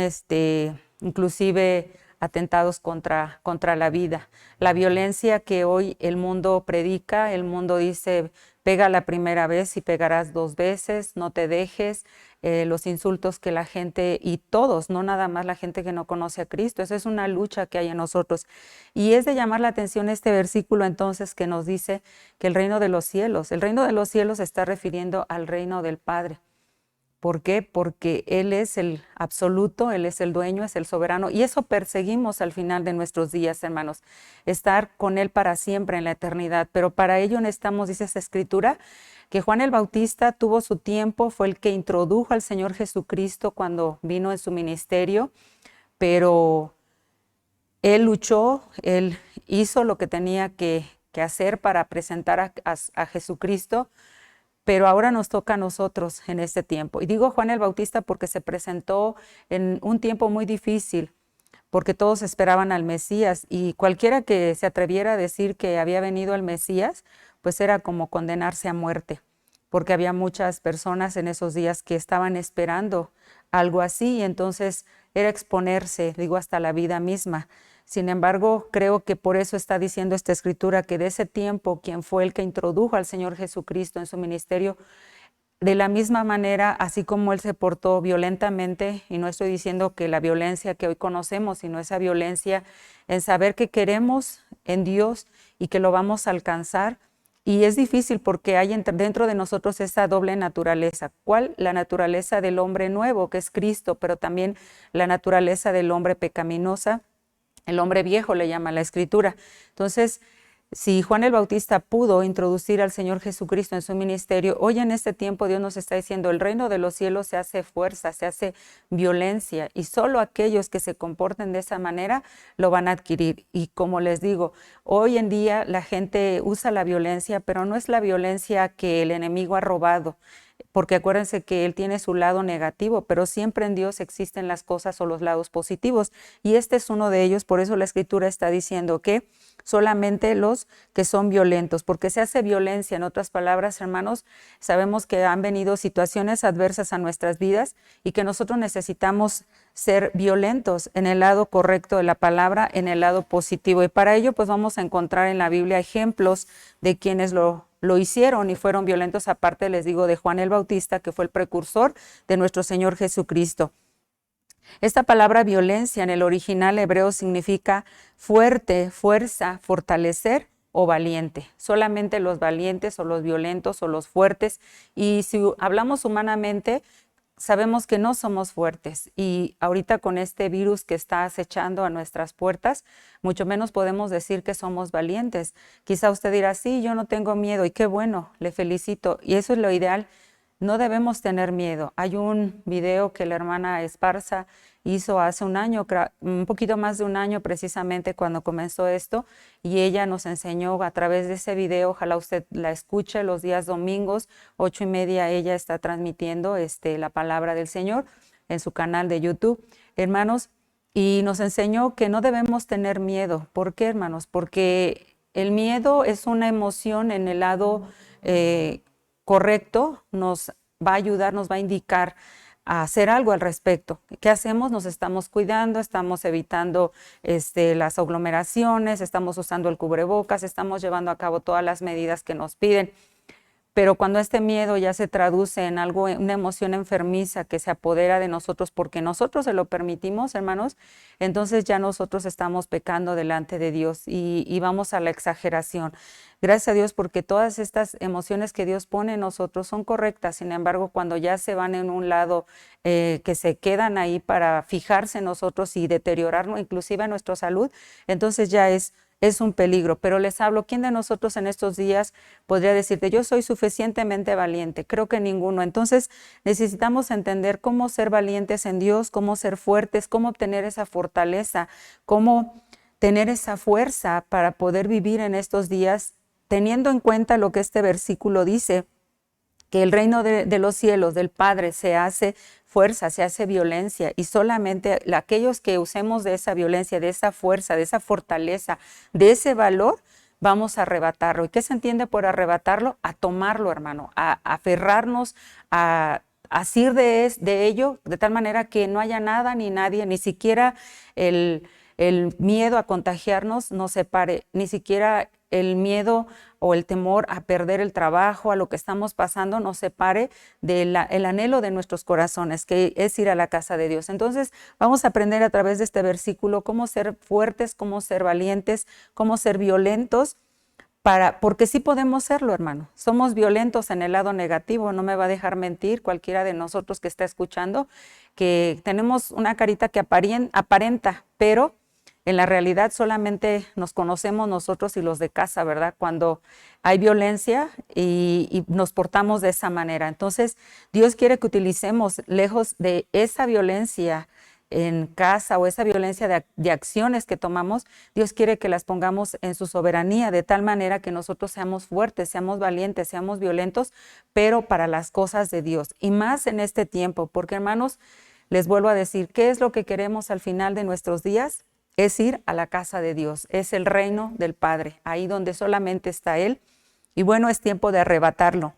inclusive atentados contra la vida. La violencia que hoy el mundo predica, el mundo dice: pega la primera vez y pegarás dos veces, no te dejes. Los insultos que la gente, y todos, no nada más la gente que no conoce a Cristo, esa es una lucha que hay en nosotros. Y es de llamar la atención este versículo entonces que nos dice que el reino de los cielos se está refiriendo al reino del Padre. ¿Por qué? Porque Él es el absoluto, Él es el dueño, es el soberano, y eso perseguimos al final de nuestros días, hermanos, estar con Él para siempre en la eternidad. Pero para ello necesitamos, dice esta escritura, que Juan el Bautista tuvo su tiempo, fue el que introdujo al Señor Jesucristo cuando vino en su ministerio, pero Él luchó, Él hizo lo que tenía que hacer para presentar a Jesucristo, pero ahora nos toca a nosotros en este tiempo. Y digo Juan el Bautista porque se presentó en un tiempo muy difícil, porque todos esperaban al Mesías y cualquiera que se atreviera a decir que había venido el Mesías, pues era como condenarse a muerte, porque había muchas personas en esos días que estaban esperando algo así y entonces era exponerse, digo, hasta la vida misma. Sin embargo, creo que por eso está diciendo esta escritura que de ese tiempo, quien fue el que introdujo al Señor Jesucristo en su ministerio, de la misma manera, así como Él se portó violentamente, y no estoy diciendo que la violencia que hoy conocemos, sino esa violencia en saber que queremos en Dios y que lo vamos a alcanzar. Y es difícil porque hay dentro de nosotros esa doble naturaleza. ¿Cuál? La naturaleza del hombre nuevo, que es Cristo, pero también la naturaleza del hombre pecaminosa, El hombre viejo le llama la Escritura. Entonces, si Juan el Bautista pudo introducir al Señor Jesucristo en su ministerio, hoy en este tiempo Dios nos está diciendo, el reino de los cielos se hace fuerza, se hace violencia, y solo aquellos que se comporten de esa manera lo van a adquirir. Y como les digo, hoy en día la gente usa la violencia, pero no es la violencia que el enemigo ha robado, porque acuérdense que él tiene su lado negativo, pero siempre en Dios existen las cosas o los lados positivos, y este es uno de ellos. Por eso la Escritura está diciendo que solamente los que son violentos, porque se hace violencia. En otras palabras, hermanos, sabemos que han venido situaciones adversas a nuestras vidas y que nosotros necesitamos ser violentos en el lado correcto de la palabra, en el lado positivo, y para ello pues vamos a encontrar en la Biblia ejemplos de quienes lo hicieron y fueron violentos, aparte les digo de Juan el Bautista, que fue el precursor de nuestro Señor Jesucristo. Esta palabra violencia en el original hebreo significa fuerte, fuerza, fortalecer o valiente. Solamente los valientes o los violentos o los fuertes. Y si hablamos humanamente, sabemos que no somos fuertes, y ahorita con este virus que está acechando a nuestras puertas, mucho menos podemos decir que somos valientes. Quizá usted dirá, sí, yo no tengo miedo, y qué bueno, le felicito, y eso es lo ideal. No debemos tener miedo. Hay un video que la hermana Esparza hizo hace un año, un poquito más de un año precisamente cuando comenzó esto, y ella nos enseñó a través de ese video. Ojalá usted la escuche los días domingos, 8:30, ella está transmitiendo la palabra del Señor en su canal de YouTube, hermanos, y nos enseñó que no debemos tener miedo. ¿Por qué, hermanos? Porque el miedo es una emoción en el lado correcto, nos va a ayudar, nos va a indicar a hacer algo al respecto. ¿Qué hacemos? Nos estamos cuidando, estamos evitando las aglomeraciones, estamos usando el cubrebocas, estamos llevando a cabo todas las medidas que nos piden. Pero cuando este miedo ya se traduce en algo, una emoción enfermiza que se apodera de nosotros porque nosotros se lo permitimos, hermanos, entonces ya nosotros estamos pecando delante de Dios y vamos a la exageración. Gracias a Dios porque todas estas emociones que Dios pone en nosotros son correctas. Sin embargo, cuando ya se van en un lado que se quedan ahí para fijarse en nosotros y deteriorarnos, inclusive nuestra salud, entonces ya es un peligro. Pero les hablo, ¿quién de nosotros en estos días podría decirte, yo soy suficientemente valiente? Creo que ninguno. Entonces necesitamos entender cómo ser valientes en Dios, cómo ser fuertes, cómo obtener esa fortaleza, cómo tener esa fuerza para poder vivir en estos días, teniendo en cuenta lo que este versículo dice, que el reino de los cielos, del Padre, se hace fuerza, se hace violencia, y solamente aquellos que usemos de esa violencia, de esa fuerza, de esa fortaleza, de ese valor, vamos a arrebatarlo. ¿Y qué se entiende por arrebatarlo? A tomarlo, hermano, a aferrarnos, a asir de ello, de tal manera que no haya nada ni nadie, ni siquiera el miedo a contagiarnos nos separe, ni siquiera el miedo o el temor a perder el trabajo, a lo que estamos pasando, nos separe del anhelo de nuestros corazones, que es ir a la casa de Dios. Entonces vamos a aprender a través de este versículo cómo ser fuertes, cómo ser valientes, cómo ser violentos, porque sí podemos serlo, hermano. Somos violentos en el lado negativo, no me va a dejar mentir cualquiera de nosotros que está escuchando, que tenemos una carita que aparenta, pero en la realidad solamente nos conocemos nosotros y los de casa, ¿verdad? Cuando hay violencia y nos portamos de esa manera. Entonces, Dios quiere que utilicemos, lejos de esa violencia en casa o esa violencia de acciones que tomamos, Dios quiere que las pongamos en su soberanía, de tal manera que nosotros seamos fuertes, seamos valientes, seamos violentos, pero para las cosas de Dios. Y más en este tiempo, porque, hermanos, les vuelvo a decir, ¿qué es lo que queremos al final de nuestros días? Es ir a la casa de Dios, es el reino del Padre, ahí donde solamente está Él. Y bueno, es tiempo de arrebatarlo.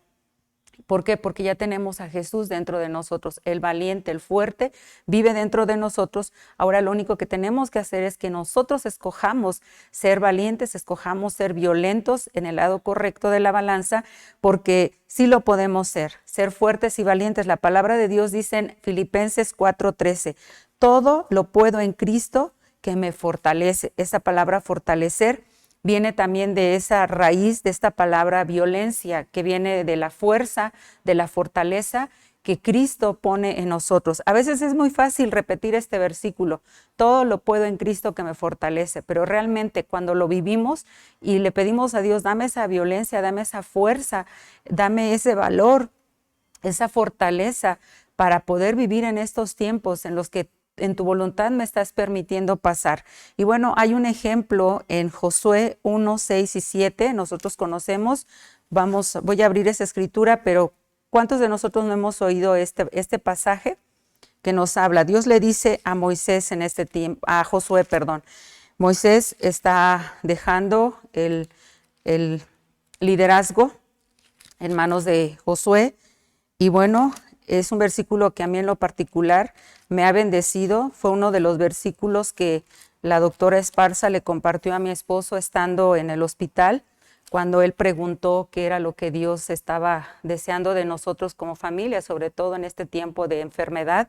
¿Por qué? Porque ya tenemos a Jesús dentro de nosotros, el valiente, el fuerte, vive dentro de nosotros. Ahora lo único que tenemos que hacer es que nosotros escojamos ser valientes, escojamos ser violentos en el lado correcto de la balanza, porque sí lo podemos ser fuertes y valientes. La palabra de Dios dice en Filipenses 4:13, todo lo puedo en Cristo que me fortalece. Esa palabra fortalecer viene también de esa raíz de esta palabra violencia, que viene de la fuerza, de la fortaleza, que Cristo pone en nosotros. A veces es muy fácil repetir este versículo, todo lo puedo en Cristo que me fortalece, pero realmente cuando lo vivimos y le pedimos a Dios, dame esa violencia, dame esa fuerza, dame ese valor, esa fortaleza para poder vivir en estos tiempos en los que en tu voluntad me estás permitiendo pasar. Y bueno, hay un ejemplo en Josué 1, 6 y 7, nosotros conocemos, voy a abrir esa escritura, pero ¿cuántos de nosotros no hemos oído este pasaje que nos habla? Dios le dice a Moisés en este tiempo, a Josué, perdón. Moisés está dejando el liderazgo en manos de Josué y bueno, es un versículo que a mí en lo particular me ha bendecido. Fue uno de los versículos que la doctora Esparza le compartió a mi esposo estando en el hospital, cuando él preguntó qué era lo que Dios estaba deseando de nosotros como familia, sobre todo en este tiempo de enfermedad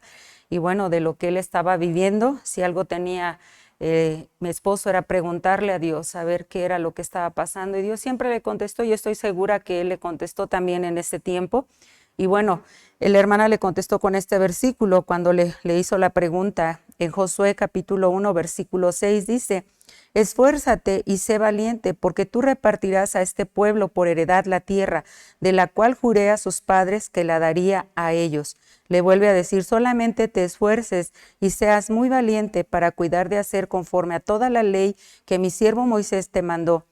y bueno, de lo que él estaba viviendo. Si algo tenía mi esposo era preguntarle a Dios a ver qué era lo que estaba pasando y Dios siempre le contestó. Yo estoy segura que él le contestó también en ese tiempo. Y bueno, la hermana le contestó con este versículo cuando le hizo la pregunta. En Josué capítulo 1, versículo 6 dice, esfuérzate y sé valiente, porque tú repartirás a este pueblo por heredad la tierra, de la cual juré a sus padres que la daría a ellos. Le vuelve a decir, solamente te esfuerces y seas muy valiente para cuidar de hacer conforme a toda la ley que mi siervo Moisés te mandó.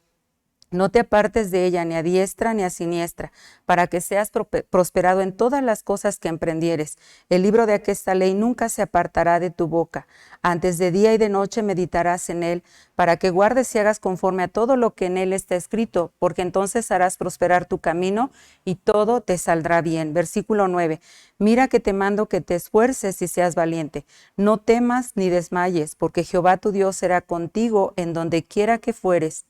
No te apartes de ella ni a diestra ni a siniestra, para que seas prosperado en todas las cosas que emprendieres. El libro de aquesta ley nunca se apartará de tu boca. Antes de día y de noche meditarás en él, para que guardes y hagas conforme a todo lo que en él está escrito, porque entonces harás prosperar tu camino y todo te saldrá bien. Versículo 9. Mira que te mando que te esfuerces y seas valiente. No temas ni desmayes, porque Jehová tu Dios será contigo en donde quiera que fueres.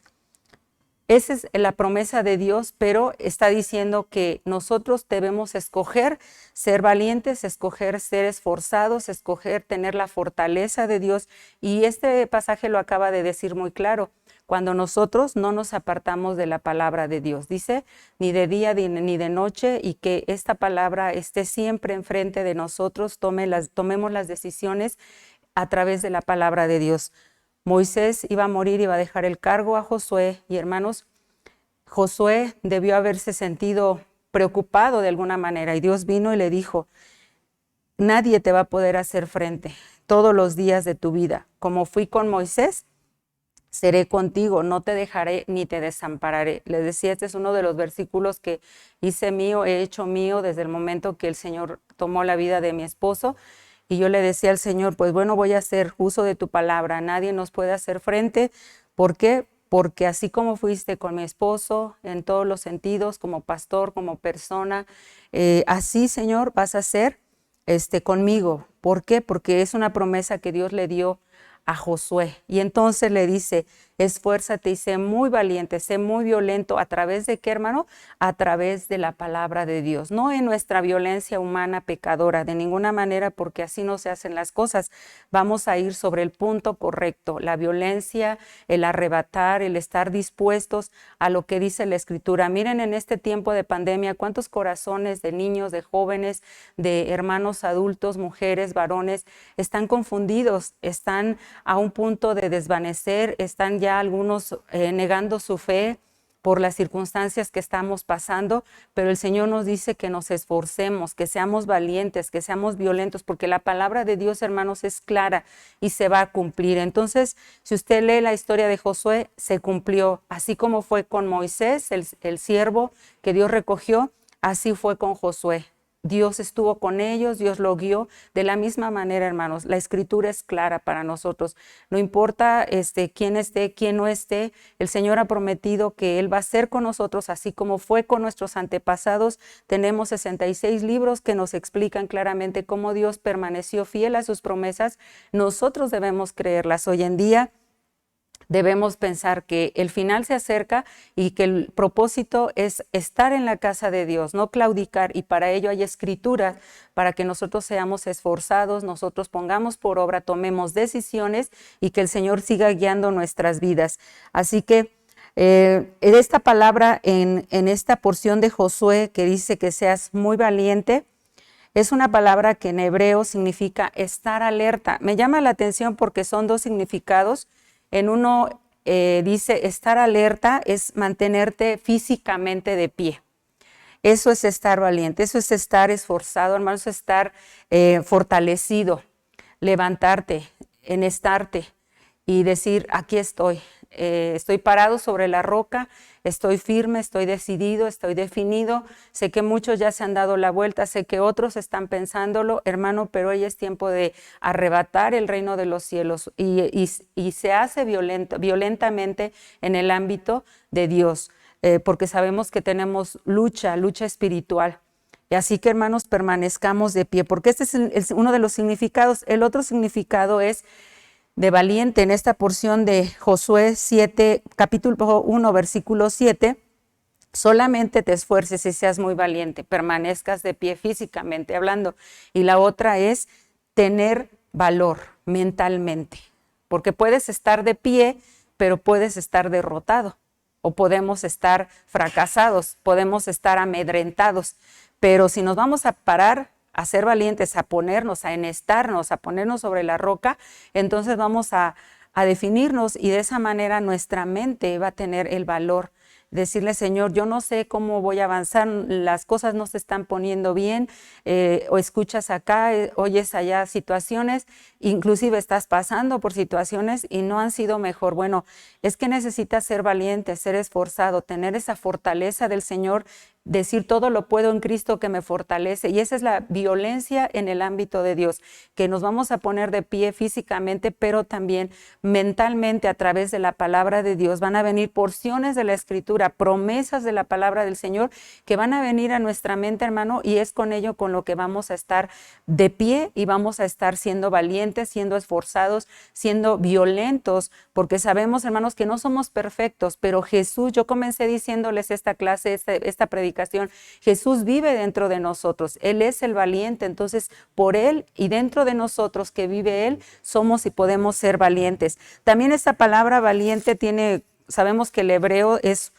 Esa es la promesa de Dios, pero está diciendo que nosotros debemos escoger ser valientes, escoger ser esforzados, escoger tener la fortaleza de Dios. Y este pasaje lo acaba de decir muy claro, cuando nosotros no nos apartamos de la palabra de Dios. Dice, ni de día ni de noche, y que esta palabra esté siempre enfrente de nosotros, tomemos las decisiones a través de la palabra de Dios. Moisés iba a morir, iba a dejar el cargo a Josué y hermanos, Josué debió haberse sentido preocupado de alguna manera y Dios vino y le dijo, nadie te va a poder hacer frente todos los días de tu vida. Como fui con Moisés, seré contigo, no te dejaré ni te desampararé. Les decía, este es uno de los versículos que hice mío, he hecho mío desde el momento que el Señor tomó la vida de mi esposo. Y yo le decía al Señor, pues bueno, voy a hacer uso de tu palabra. Nadie nos puede hacer frente. ¿Por qué? Porque así como fuiste con mi esposo en todos los sentidos, como pastor, como persona, así, Señor, vas a ser conmigo. ¿Por qué? Porque es una promesa que Dios le dio a Josué. Y entonces le dice, esfuérzate y sé muy valiente, sé muy violento. ¿A través de qué, hermano? A través de la palabra de Dios. No en nuestra violencia humana pecadora, de ninguna manera, porque así no se hacen las cosas. Vamos a ir sobre el punto correcto. La violencia, el arrebatar, el estar dispuestos a lo que dice la Escritura. Miren en este tiempo de pandemia, cuántos corazones de niños, de jóvenes, de hermanos adultos, mujeres, varones, están confundidos, están a un punto de desvanecer, están ya algunos negando su fe por las circunstancias que estamos pasando, pero el Señor nos dice que nos esforcemos, que seamos valientes, que seamos violentos, porque la palabra de Dios, hermanos, es clara y se va a cumplir. Entonces, si usted lee la historia de Josué, se cumplió, así como fue con Moisés, el siervo que Dios recogió, así fue con Josué. Dios estuvo con ellos, Dios lo guió. De la misma manera, hermanos, la Escritura es clara para nosotros. No importa quién esté, quién no esté, el Señor ha prometido que Él va a ser con nosotros, así como fue con nuestros antepasados. Tenemos 66 libros que nos explican claramente cómo Dios permaneció fiel a sus promesas. Nosotros debemos creerlas. Hoy en día debemos pensar que el final se acerca y que el propósito es estar en la casa de Dios, no claudicar, y para ello hay escritura para que nosotros seamos esforzados, nosotros pongamos por obra, tomemos decisiones y que el Señor siga guiando nuestras vidas. Así que en esta palabra, en esta porción de Josué que dice que seas muy valiente, Es una palabra que en hebreo significa estar alerta. Me llama la atención porque son dos significados. En uno dice estar alerta es mantenerte físicamente de pie. Eso es estar valiente, eso es estar esforzado, hermano, eso es estar fortalecido, levantarte, enestarte y decir, aquí estoy parado sobre la roca, estoy firme, estoy decidido, estoy definido. Sé que muchos ya se han dado la vuelta, sé que otros están pensándolo, hermano, pero hoy es tiempo de arrebatar el reino de los cielos y se hace violentamente en el ámbito de Dios. Porque sabemos que tenemos lucha espiritual. Y así que, hermanos, permanezcamos de pie, porque este es uno de los significados. El otro significado es de valiente en esta porción de Josué 7, capítulo 1, versículo 7. Solamente te esfuerces y seas muy valiente, permanezcas de pie físicamente hablando. Y la otra es tener valor mentalmente, porque puedes estar de pie, pero puedes estar derrotado. O podemos estar fracasados, podemos estar amedrentados, pero si nos vamos a parar, a ser valientes, a ponernos, a enestarnos, a ponernos sobre la roca, entonces vamos a definirnos y de esa manera nuestra mente va a tener el valor. Decirle, Señor, yo no sé cómo voy a avanzar, las cosas no se están poniendo bien, o escuchas acá, oyes allá situaciones, inclusive estás pasando por situaciones y no han sido mejor. Bueno, es que necesitas ser valiente, ser esforzado, tener esa fortaleza del Señor, decir todo lo puedo en Cristo que me fortalece. Y esa es la violencia en el ámbito de Dios, que nos vamos a poner de pie físicamente, pero también mentalmente a través de la palabra de Dios. Van a venir porciones de la Escritura, promesas de la palabra del Señor que van a venir a nuestra mente, hermano, y es con ello con lo que vamos a estar de pie y vamos a estar siendo valientes, siendo esforzados, siendo violentos, porque sabemos, hermanos, que no somos perfectos, pero Jesús, yo comencé diciéndoles esta clase, esta predicación, Jesús vive dentro de nosotros, Él es el valiente, entonces por Él y dentro de nosotros que vive Él, somos y podemos ser valientes. También esta palabra valiente sabemos que el hebreo es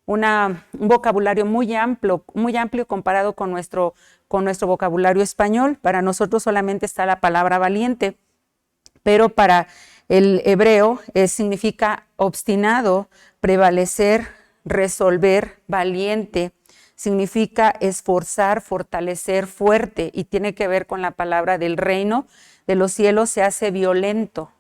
un vocabulario muy amplio comparado con nuestro vocabulario español. Para nosotros solamente está la palabra valiente, pero para el hebreo significa obstinado, prevalecer, resolver, valiente. Significa esforzar, fortalecer, fuerte, y tiene que ver con la palabra del reino de los cielos. Se hace violento,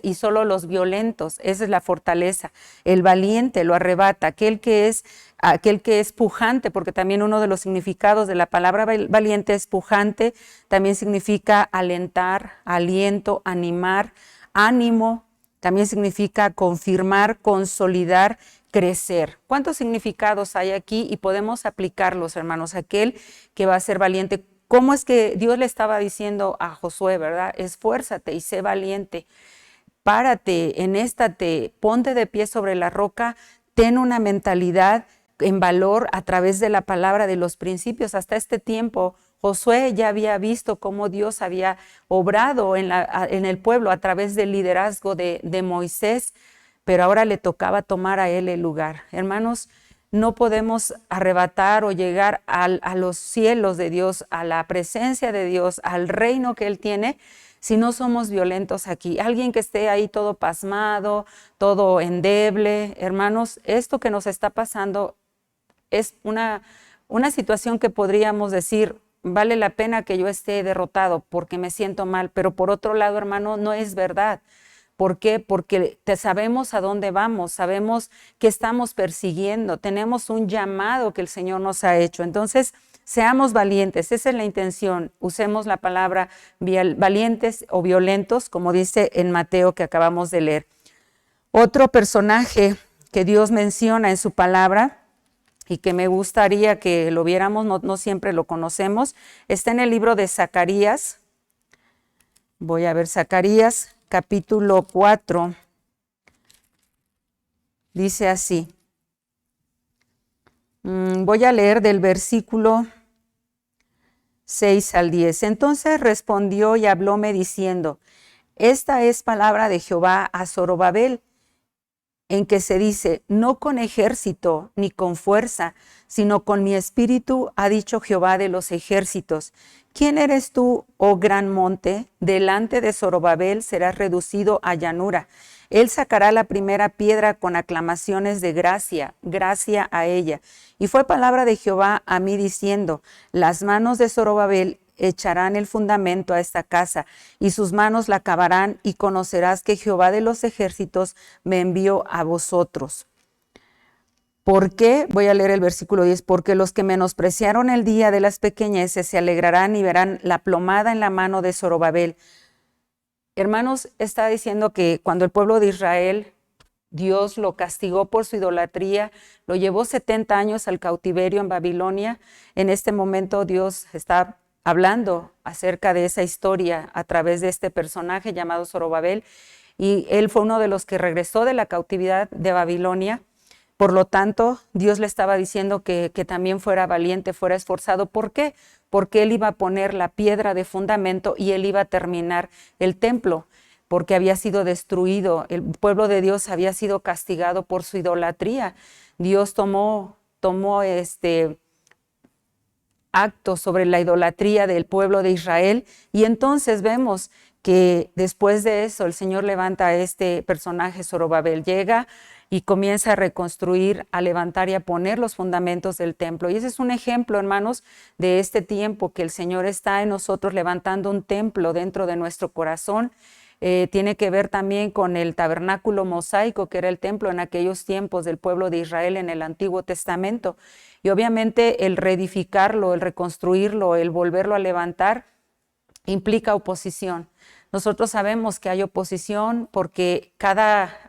y solo los violentos, esa es la fortaleza. El valiente lo arrebata, aquel que es pujante, porque también uno de los significados de la palabra valiente es pujante, también significa alentar, aliento, animar, ánimo, también significa confirmar, consolidar, crecer. ¿Cuántos significados hay aquí? Y podemos aplicarlos, hermanos. Aquel que va a ser valiente. ¿Cómo es que Dios le estaba diciendo a Josué, verdad? Esfuérzate y sé valiente. Párate, enéstate, ponte de pie sobre la roca, ten una mentalidad en valor a través de la palabra de los principios. Hasta este tiempo, Josué ya había visto cómo Dios había obrado en el pueblo a través del liderazgo de Moisés, pero ahora le tocaba tomar a él el lugar. Hermanos, no podemos arrebatar o llegar a los cielos de Dios, a la presencia de Dios, al reino que Él tiene, si no somos violentos aquí. Alguien que esté ahí todo pasmado, todo endeble. Hermanos, esto que nos está pasando es una situación que podríamos decir, vale la pena que yo esté derrotado porque me siento mal, pero por otro lado, hermano, no es verdad. ¿Por qué? Porque sabemos a dónde vamos, sabemos que estamos persiguiendo, tenemos un llamado que el Señor nos ha hecho. Entonces, seamos valientes, esa es la intención. Usemos la palabra valientes o violentos, como dice en Mateo que acabamos de leer. Otro personaje que Dios menciona en su palabra y que me gustaría que lo viéramos, no siempre lo conocemos, está en el libro de Zacarías. Voy a ver Zacarías. Capítulo 4, dice así. Voy a leer del versículo 6 al 10. Entonces respondió y hablóme diciendo, esta es palabra de Jehová a Zorobabel, en que se dice, no con ejército ni con fuerza, sino con mi espíritu, ha dicho Jehová de los ejércitos. ¿Quién eres tú, oh gran monte? Delante de Zorobabel serás reducido a llanura. Él sacará la primera piedra con aclamaciones de gracia, gracia a ella. Y fue palabra de Jehová a mí diciendo, las manos de Zorobabel echarán el fundamento a esta casa, y sus manos la acabarán, y conocerás que Jehová de los ejércitos me envió a vosotros. ¿Por qué? Voy a leer el versículo 10. Porque los que menospreciaron el día de las pequeñeces se alegrarán y verán la plomada en la mano de Zorobabel. Hermanos, está diciendo que cuando el pueblo de Israel, Dios lo castigó por su idolatría, lo llevó 70 años al cautiverio en Babilonia. En este momento Dios está hablando acerca de esa historia a través de este personaje llamado Zorobabel, y él fue uno de los que regresó de la cautividad de Babilonia. Por lo tanto, Dios le estaba diciendo que también fuera valiente, fuera esforzado. ¿Por qué? Porque él iba a poner la piedra de fundamento y él iba a terminar el templo, porque había sido destruido. El pueblo de Dios había sido castigado por su idolatría. Dios tomó acto sobre la idolatría del pueblo de Israel, y entonces vemos que después de eso el Señor levanta a este personaje, Zorobabel, llega y comienza a reconstruir, a levantar y a poner los fundamentos del templo. Y ese es un ejemplo, hermanos, de este tiempo que el Señor está en nosotros levantando un templo dentro de nuestro corazón. Tiene que ver también con el tabernáculo mosaico, que era el templo en aquellos tiempos del pueblo de Israel en el Antiguo Testamento. Y obviamente el reedificarlo, el reconstruirlo, el volverlo a levantar, implica oposición. Nosotros sabemos que hay oposición porque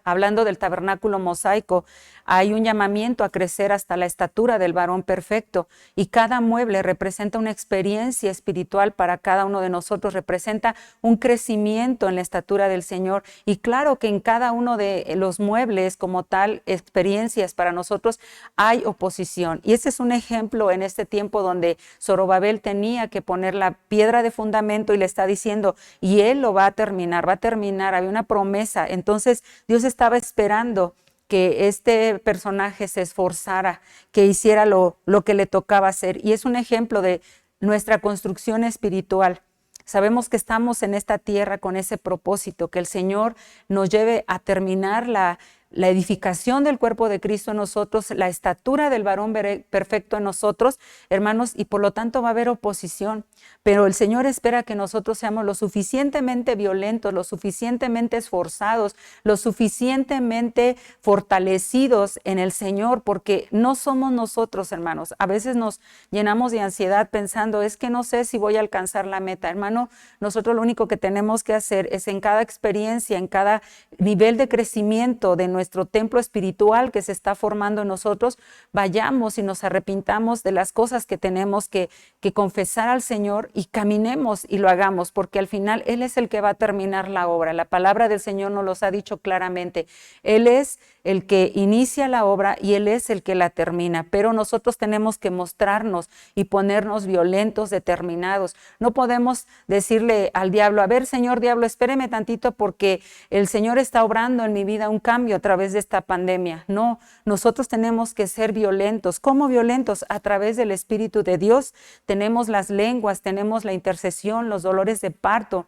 hablando del tabernáculo mosaico, hay un llamamiento a crecer hasta la estatura del varón perfecto, y cada mueble representa una experiencia espiritual para cada uno de nosotros, representa un crecimiento en la estatura del Señor. Y claro que en cada uno de los muebles como tal, experiencias para nosotros, hay oposición. Y ese es un ejemplo en este tiempo donde Zorobabel tenía que poner la piedra de fundamento y le está diciendo, y él lo va a terminar, había una promesa. Entonces Dios estaba esperando que este personaje se esforzara, que hiciera lo que le tocaba hacer. Y es un ejemplo de nuestra construcción espiritual. Sabemos que estamos en esta tierra con ese propósito, que el Señor nos lleve a terminar la edificación del cuerpo de Cristo en nosotros, la estatura del varón perfecto en nosotros, hermanos, y por lo tanto va a haber oposición. Pero el Señor espera que nosotros seamos lo suficientemente violentos, lo suficientemente esforzados, lo suficientemente fortalecidos en el Señor, porque no somos nosotros, hermanos. A veces nos llenamos de ansiedad pensando, es que no sé si voy a alcanzar la meta. Hermano, nosotros lo único que tenemos que hacer es en cada experiencia, en cada nivel de crecimiento de nuestro templo espiritual que se está formando en nosotros, vayamos y nos arrepintamos de las cosas que tenemos que confesar al Señor y caminemos y lo hagamos, porque al final Él es el que va a terminar la obra. La palabra del Señor nos los ha dicho claramente. Él es el que inicia la obra y Él es el que la termina, pero nosotros tenemos que mostrarnos y ponernos violentos, determinados. No podemos decirle al diablo, a ver, Señor diablo, espéreme tantito porque el Señor está obrando en mi vida un cambio a través de esta pandemia. No, nosotros tenemos que ser violentos. ¿Cómo violentos? A través del Espíritu de Dios. Tenemos las lenguas, tenemos la intercesión, los dolores de parto.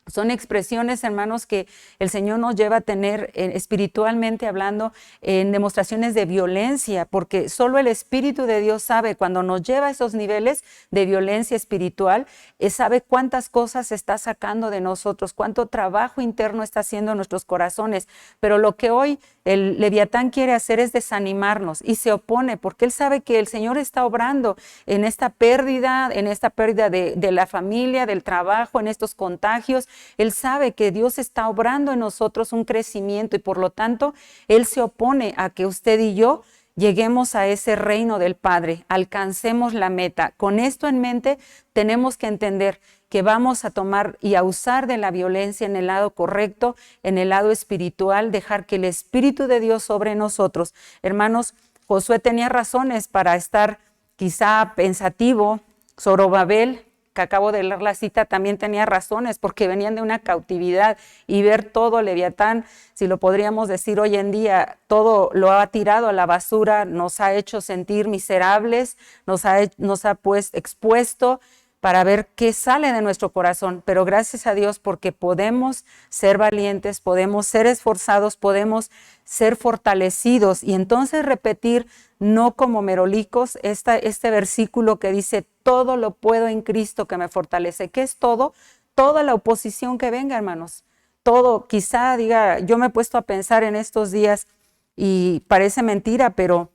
Son expresiones, hermanos, que el Señor nos lleva a tener espiritualmente hablando en demostraciones de violencia, porque solo el Espíritu de Dios sabe, cuando nos lleva a esos niveles de violencia espiritual, sabe cuántas cosas está sacando de nosotros, cuánto trabajo interno está haciendo en nuestros corazones. Pero lo que hoy el Leviatán quiere hacer es desanimarnos y se opone, porque él sabe que el Señor está obrando en esta pérdida de la familia, del trabajo, en estos contagios. Él sabe que Dios está obrando en nosotros un crecimiento y por lo tanto Él se opone a que usted y yo lleguemos a ese reino del Padre, alcancemos la meta. Con esto en mente tenemos que entender que vamos a tomar y a usar de la violencia en el lado correcto, en el lado espiritual, dejar que el Espíritu de Dios sobre nosotros. Hermanos, Josué tenía razones para estar quizá pensativo. Zorobabel que acabo de leer la cita también tenía razones, porque venían de una cautividad, y ver todo Leviatán, si lo podríamos decir hoy en día, todo lo ha tirado a la basura, nos ha hecho sentir miserables, nos ha pues expuesto para ver qué sale de nuestro corazón. Pero gracias a Dios, porque podemos ser valientes, podemos ser esforzados, podemos ser fortalecidos, y entonces repetir, no como merolicos, este versículo que dice, todo lo puedo en Cristo que me fortalece. ¿Qué es todo? Toda la oposición que venga, hermanos. Todo, quizá diga, yo me he puesto a pensar en estos días, y parece mentira, pero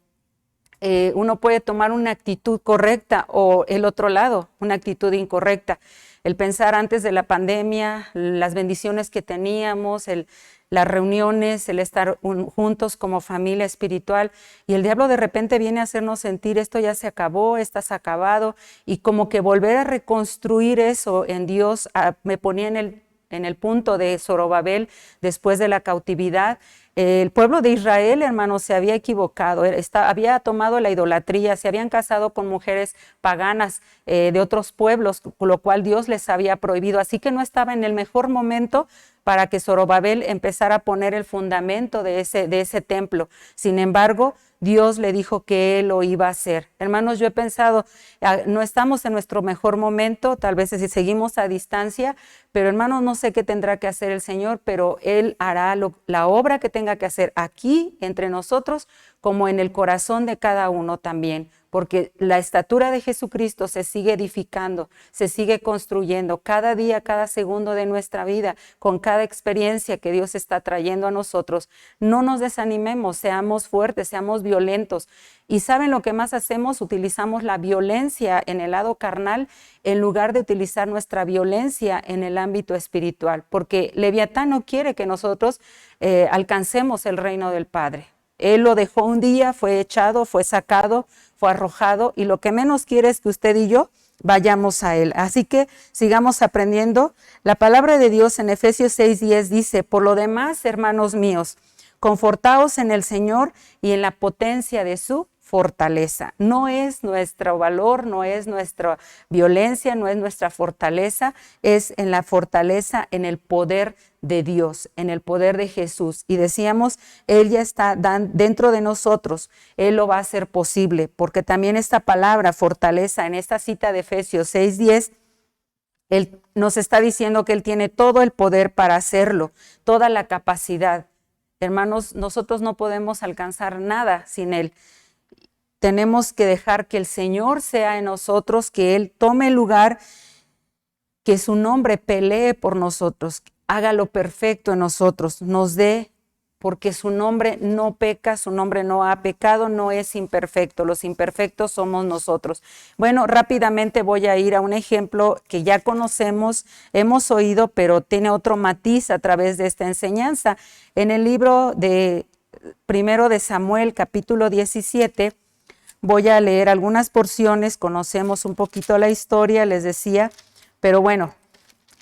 uno puede tomar una actitud correcta o el otro lado, una actitud incorrecta. El pensar antes de la pandemia, las bendiciones que teníamos, las reuniones, el estar juntos como familia espiritual, y el diablo de repente viene a hacernos sentir, esto ya se acabó, estás acabado, y como que volver a reconstruir eso en Dios. Me ponía en el punto de Zorobabel después de la cautividad. El pueblo de Israel, hermanos, se había equivocado, había tomado la idolatría, se habían casado con mujeres paganas de otros pueblos, con lo cual Dios les había prohibido. Así que no estaba en el mejor momento para que Zorobabel empezara a poner el fundamento de ese templo. Sin embargo, Dios le dijo que Él lo iba a hacer. Hermanos, yo he pensado, no estamos en nuestro mejor momento, tal vez si seguimos a distancia, pero hermanos, no sé qué tendrá que hacer el Señor, pero Él hará la obra que tenga que hacer aquí entre nosotros, como en el corazón de cada uno también, porque la estatura de Jesucristo se sigue edificando, se sigue construyendo cada día, cada segundo de nuestra vida, con cada experiencia que Dios está trayendo a nosotros. No nos desanimemos, seamos fuertes, seamos violentos. Y ¿saben lo que más hacemos? Utilizamos la violencia en el lado carnal en lugar de utilizar nuestra violencia en el ámbito espiritual, porque Leviatán no quiere que nosotros alcancemos el reino del Padre. Él lo dejó un día, fue echado, fue sacado, fue arrojado, y lo que menos quiere es que usted y yo vayamos a Él. Así que sigamos aprendiendo. La palabra de Dios en Efesios 6:10 dice, por lo demás, hermanos míos, confortaos en el Señor y en la potencia de su fortaleza. No es nuestro valor, no es nuestra violencia, no es nuestra fortaleza, es en la fortaleza, en el poder de Dios, en el poder de Jesús. Y decíamos, Él ya está dentro de nosotros, Él lo va a hacer posible, porque también esta palabra fortaleza en esta cita de Efesios 6:10, Él nos está diciendo que Él tiene todo el poder para hacerlo, toda la capacidad. Hermanos, nosotros no podemos alcanzar nada sin Él. Tenemos que dejar que el Señor sea en nosotros, que Él tome el lugar, que su nombre pelee por nosotros, haga lo perfecto en nosotros, nos dé, porque su nombre no peca, su nombre no ha pecado, no es imperfecto, los imperfectos somos nosotros. Bueno, rápidamente voy a ir a un ejemplo que ya conocemos, hemos oído, pero tiene otro matiz a través de esta enseñanza. En el libro de Primero de Samuel, capítulo 17, voy a leer algunas porciones, conocemos un poquito la historia, les decía, pero bueno,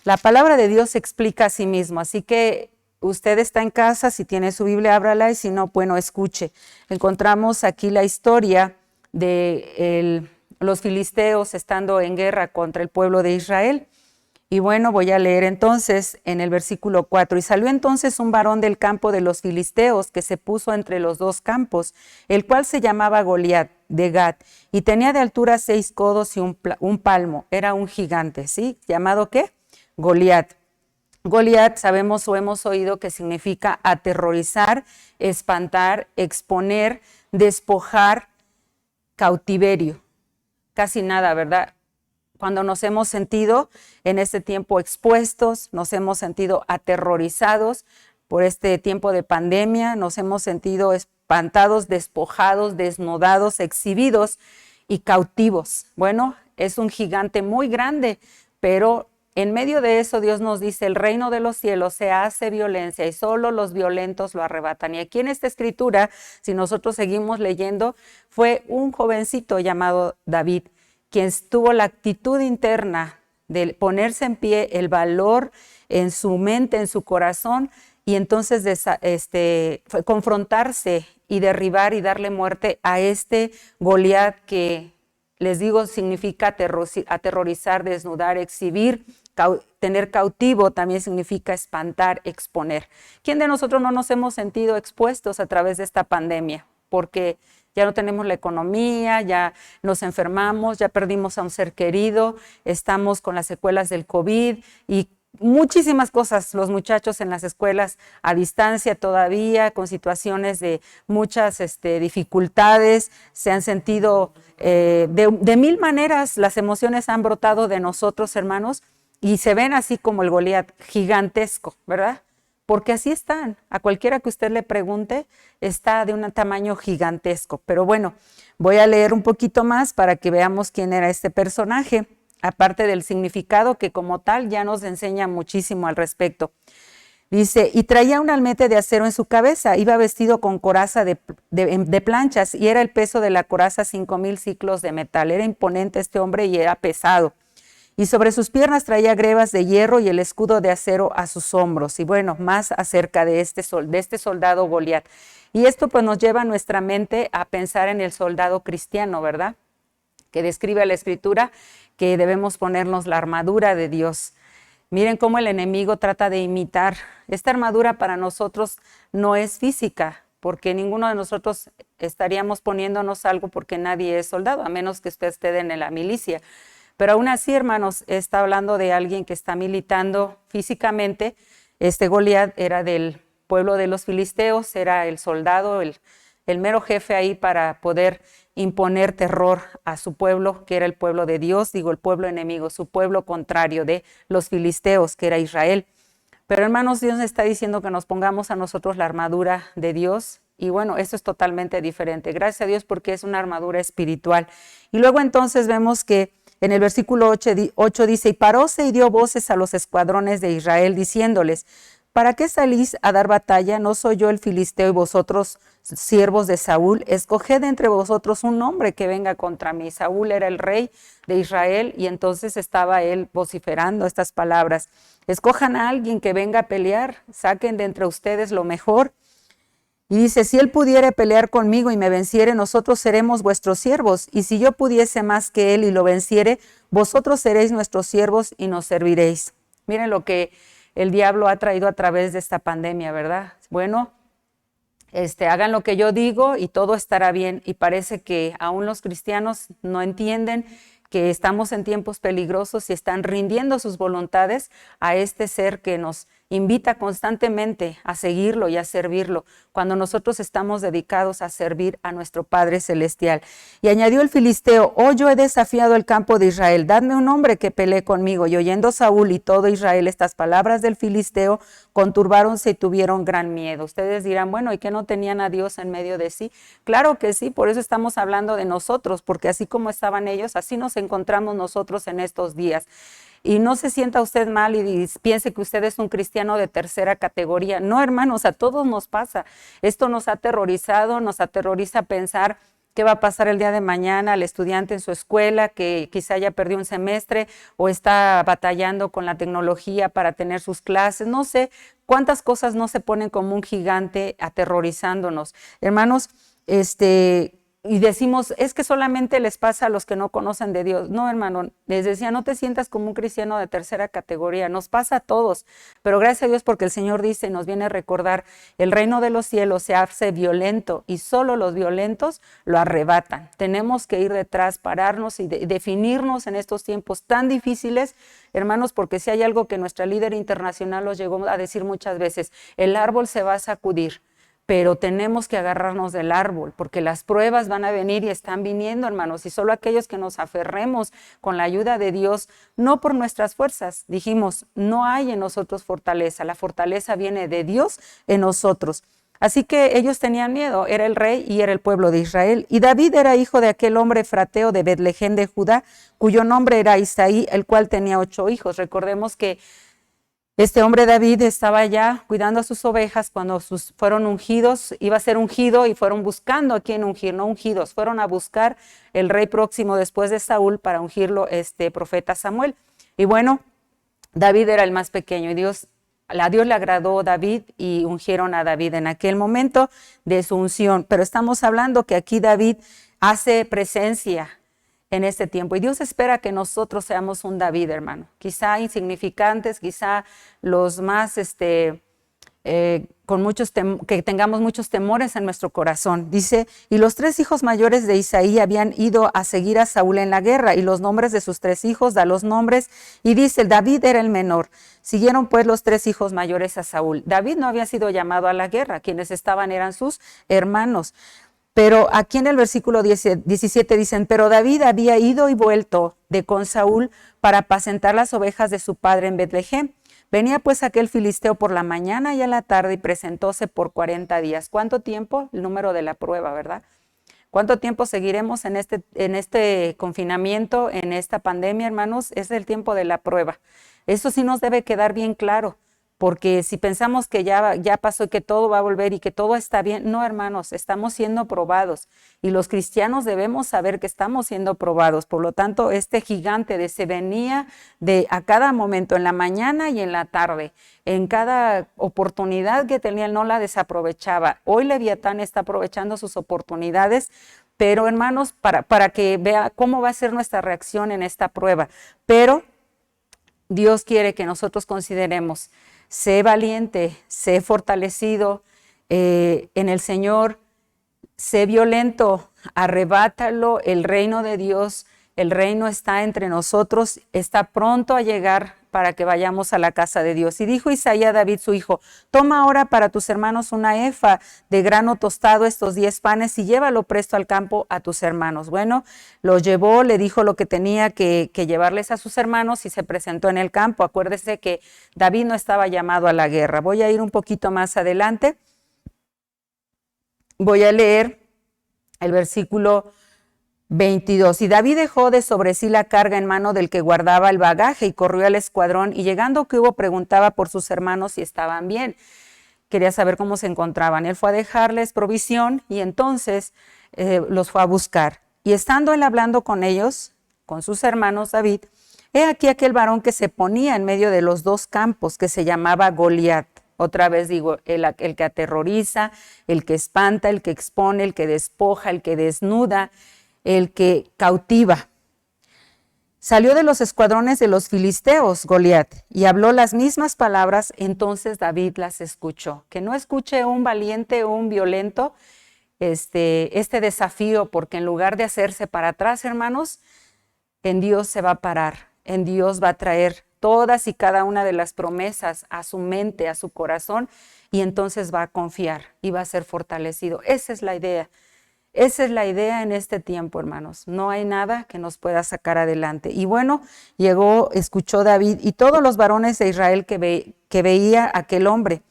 la palabra de Dios se explica a sí mismo, así que usted está en casa, si tiene su Biblia, ábrala, y si no, bueno, escuche. Encontramos aquí la historia de los filisteos estando en guerra contra el pueblo de Israel. Y bueno, voy a leer entonces en el versículo 4. Y salió entonces un varón del campo de los filisteos que se puso entre los dos campos, el cual se llamaba Goliat de Gat, y tenía de altura 6 codos y un palmo. Era un gigante, ¿sí? ¿Llamado qué? Goliat. Goliat, sabemos o hemos oído que significa aterrorizar, espantar, exponer, despojar, cautiverio. Casi nada, ¿verdad? Cuando nos hemos sentido en este tiempo expuestos, nos hemos sentido aterrorizados por este tiempo de pandemia, nos hemos sentido espantados, despojados, desnudados, exhibidos y cautivos. Bueno, es un gigante muy grande, pero en medio de eso Dios nos dice, el reino de los cielos se hace violencia y solo los violentos lo arrebatan. Y aquí en esta escritura, si nosotros seguimos leyendo, fue un jovencito llamado David, quien tuvo la actitud interna de ponerse en pie, el valor en su mente, en su corazón, y entonces confrontarse y derribar y darle muerte a este Goliat que les digo, significa aterrorizar, desnudar, exhibir, tener cautivo, también significa espantar, exponer. ¿Quién de nosotros no nos hemos sentido expuestos a través de esta pandemia? Porque ya no tenemos la economía, ya nos enfermamos, ya perdimos a un ser querido, estamos con las secuelas del COVID y muchísimas cosas, los muchachos en las escuelas a distancia todavía, con situaciones de muchas dificultades, se han sentido de mil maneras, las emociones han brotado de nosotros, hermanos, y se ven así como el Goliat gigantesco, ¿verdad? Porque así están, a cualquiera que usted le pregunte, está de un tamaño gigantesco. Pero bueno, voy a leer un poquito más para que veamos quién era este personaje, aparte del significado que como tal ya nos enseña muchísimo al respecto. Dice, y traía un almete de acero en su cabeza, iba vestido con coraza de planchas y era el peso de la coraza 5,000 ciclos de metal. Era imponente este hombre y era pesado. Y sobre sus piernas traía grebas de hierro y el escudo de acero a sus hombros. Y bueno, más acerca de este soldado Goliat. Y esto pues nos lleva a nuestra mente a pensar en el soldado cristiano, ¿verdad? Que describe a la Escritura que debemos ponernos la armadura de Dios. Miren cómo el enemigo trata de imitar. Esta armadura para nosotros no es física, porque ninguno de nosotros estaríamos poniéndonos algo porque nadie es soldado, a menos que usted esté en la milicia. Pero aún así, hermanos, está hablando de alguien que está militando físicamente. Este Goliat era del pueblo de los filisteos, era el soldado, el mero jefe ahí para poder imponer terror a su pueblo, que era el pueblo de Dios, digo el pueblo enemigo, su pueblo contrario de los filisteos, que era Israel. Pero hermanos, Dios está diciendo que nos pongamos a nosotros la armadura de Dios. Y bueno, esto es totalmente diferente. Gracias a Dios porque es una armadura espiritual. Y luego entonces vemos que en el versículo 8 dice, y paróse y dio voces a los escuadrones de Israel, diciéndoles, ¿para qué salís a dar batalla? ¿No soy yo el filisteo y vosotros siervos de Saúl? Escoged entre vosotros un hombre que venga contra mí. Saúl era el rey de Israel y entonces estaba él vociferando estas palabras. Escojan a alguien que venga a pelear, saquen de entre ustedes lo mejor. Y dice, si él pudiere pelear conmigo y me venciere, nosotros seremos vuestros siervos. Y si yo pudiese más que él y lo venciere, vosotros seréis nuestros siervos y nos serviréis. Miren lo que el diablo ha traído a través de esta pandemia, ¿verdad? Bueno, hagan lo que yo digo y todo estará bien. Y parece que aún los cristianos no entienden que estamos en tiempos peligrosos y están rindiendo sus voluntades a este ser que nos invita constantemente a seguirlo y a servirlo, cuando nosotros estamos dedicados a servir a nuestro Padre Celestial. Y añadió el filisteo, yo he desafiado el campo de Israel, dadme un hombre que pelee conmigo. Y oyendo Saúl y todo Israel estas palabras del filisteo, conturbáronse y tuvieron gran miedo. Ustedes dirán, bueno, ¿y qué no tenían a Dios en medio de sí? Claro que sí, por eso estamos hablando de nosotros, porque así como estaban ellos, así nos encontramos nosotros en estos días. Y no se sienta usted mal y piense que usted es un cristiano de tercera categoría. No, hermanos, a todos nos pasa. Esto nos ha aterrorizado, nos aterroriza pensar qué va a pasar el día de mañana al estudiante en su escuela que quizá ya perdió un semestre o está batallando con la tecnología para tener sus clases. No sé cuántas cosas no se ponen como un gigante aterrorizándonos. Hermanos, y decimos, es que solamente les pasa a los que no conocen de Dios. No, hermano, les decía, no te sientas como un cristiano de tercera categoría, nos pasa a todos, pero gracias a Dios porque el Señor dice, nos viene a recordar, el reino de los cielos se hace violento y solo los violentos lo arrebatan. Tenemos que ir detrás, pararnos y definirnos en estos tiempos tan difíciles, hermanos, porque si hay algo que nuestra líder internacional nos llegó a decir muchas veces, el árbol se va a sacudir, pero tenemos que agarrarnos del árbol, porque las pruebas van a venir y están viniendo, hermanos, y solo aquellos que nos aferremos con la ayuda de Dios, no por nuestras fuerzas. Dijimos, no hay en nosotros fortaleza, la fortaleza viene de Dios en nosotros. Así que ellos tenían miedo, era el rey y era el pueblo de Israel. Y David era hijo de aquel hombre efrateo de Betlehem de Judá, cuyo nombre era Isaí, el cual tenía 8 hijos. Recordemos que este hombre David estaba ya cuidando a sus ovejas cuando fueron ungidos, iba a ser ungido y fueron buscando a quién ungir, no ungidos, fueron a buscar el rey próximo después de Saúl para ungirlo, profeta Samuel. Y bueno, David era el más pequeño y a Dios le agradó David y ungieron a David en aquel momento de su unción. Pero estamos hablando que aquí David hace presencia en este tiempo. Y Dios espera que nosotros seamos un David, hermano. Quizá insignificantes, quizá los más, que tengamos muchos temores en nuestro corazón. Dice, y los 3 hijos mayores de Isaí habían ido a seguir a Saúl en la guerra, y los nombres de sus 3 hijos, da los nombres, y dice, David era el menor. Siguieron pues los 3 hijos mayores a Saúl. David no había sido llamado a la guerra, quienes estaban eran sus hermanos. Pero aquí en el versículo 17 dicen, pero David había ido y vuelto de con Saúl para apacentar las ovejas de su padre en Betlehem. Venía pues aquel filisteo por la mañana y a la tarde y presentóse por 40 días. ¿Cuánto tiempo? El número de la prueba, ¿verdad? ¿Cuánto tiempo seguiremos en este confinamiento, en esta pandemia, hermanos? Es el tiempo de la prueba. Eso sí nos debe quedar bien claro. Porque si pensamos que ya pasó y que todo va a volver y que todo está bien, no, hermanos, estamos siendo probados. Y los cristianos debemos saber que estamos siendo probados. Por lo tanto, este gigante se venía a cada momento, en la mañana y en la tarde. En cada oportunidad que tenía, él no la desaprovechaba. Hoy Leviatán está aprovechando sus oportunidades, pero hermanos, para que vea cómo va a ser nuestra reacción en esta prueba. Pero Dios quiere que nosotros consideremos: sé valiente, sé fortalecido en el Señor, sé violento, arrebátalo, el reino de Dios, el reino está entre nosotros, está pronto a llegar para que vayamos a la casa de Dios. Y dijo Isaí a David su hijo, toma ahora para tus hermanos una efa de grano tostado, estos 10 panes, y llévalo presto al campo a tus hermanos. Bueno, lo llevó, le dijo lo que tenía que llevarles a sus hermanos y se presentó en el campo. Acuérdese que David no estaba llamado a la guerra. Voy a ir un poquito más adelante. Voy a leer el versículo 22. Y David dejó de sobre sí la carga en mano del que guardaba el bagaje y corrió al escuadrón, y llegando que hubo preguntaba por sus hermanos si estaban bien. Quería saber cómo se encontraban. Él fue a dejarles provisión y entonces los fue a buscar. Y estando él hablando con ellos, con sus hermanos David, he aquí aquel varón que se ponía en medio de los 2 campos, que se llamaba Goliat. Otra vez digo, el que aterroriza, el que espanta, el que expone, el que despoja, el que desnuda, el que cautiva. Salió de los escuadrones de los filisteos, Goliat, y habló las mismas palabras, entonces David las escuchó. Que no escuche un valiente o un violento este desafío, porque en lugar de hacerse para atrás, hermanos, en Dios se va a parar, en Dios va a traer todas y cada una de las promesas a su mente, a su corazón, y entonces va a confiar y va a ser fortalecido. Esa es la idea. Esa es la idea en este tiempo, hermanos. No hay nada que nos pueda sacar adelante. Y bueno, escuchó David y todos los varones de Israel que veía aquel hombre.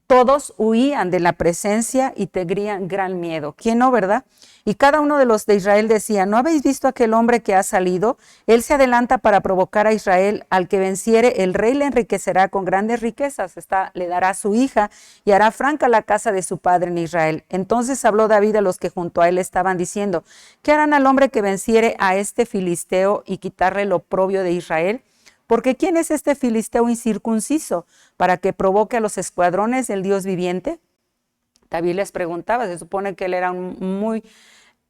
Todos huían de la presencia y tenían gran miedo. ¿Quién no, verdad? Y cada uno de los de Israel decía, ¿no habéis visto aquel hombre que ha salido? Él se adelanta para provocar a Israel. Al que venciere, el rey le enriquecerá con grandes riquezas. Le dará a su hija y hará franca la casa de su padre en Israel. Entonces habló David a los que junto a él estaban diciendo, ¿qué harán al hombre que venciere a este filisteo y quitarle el oprobio de Israel? Porque ¿quién es este filisteo incircunciso para que provoque a los escuadrones del Dios viviente? David les preguntaba, se supone que él era muy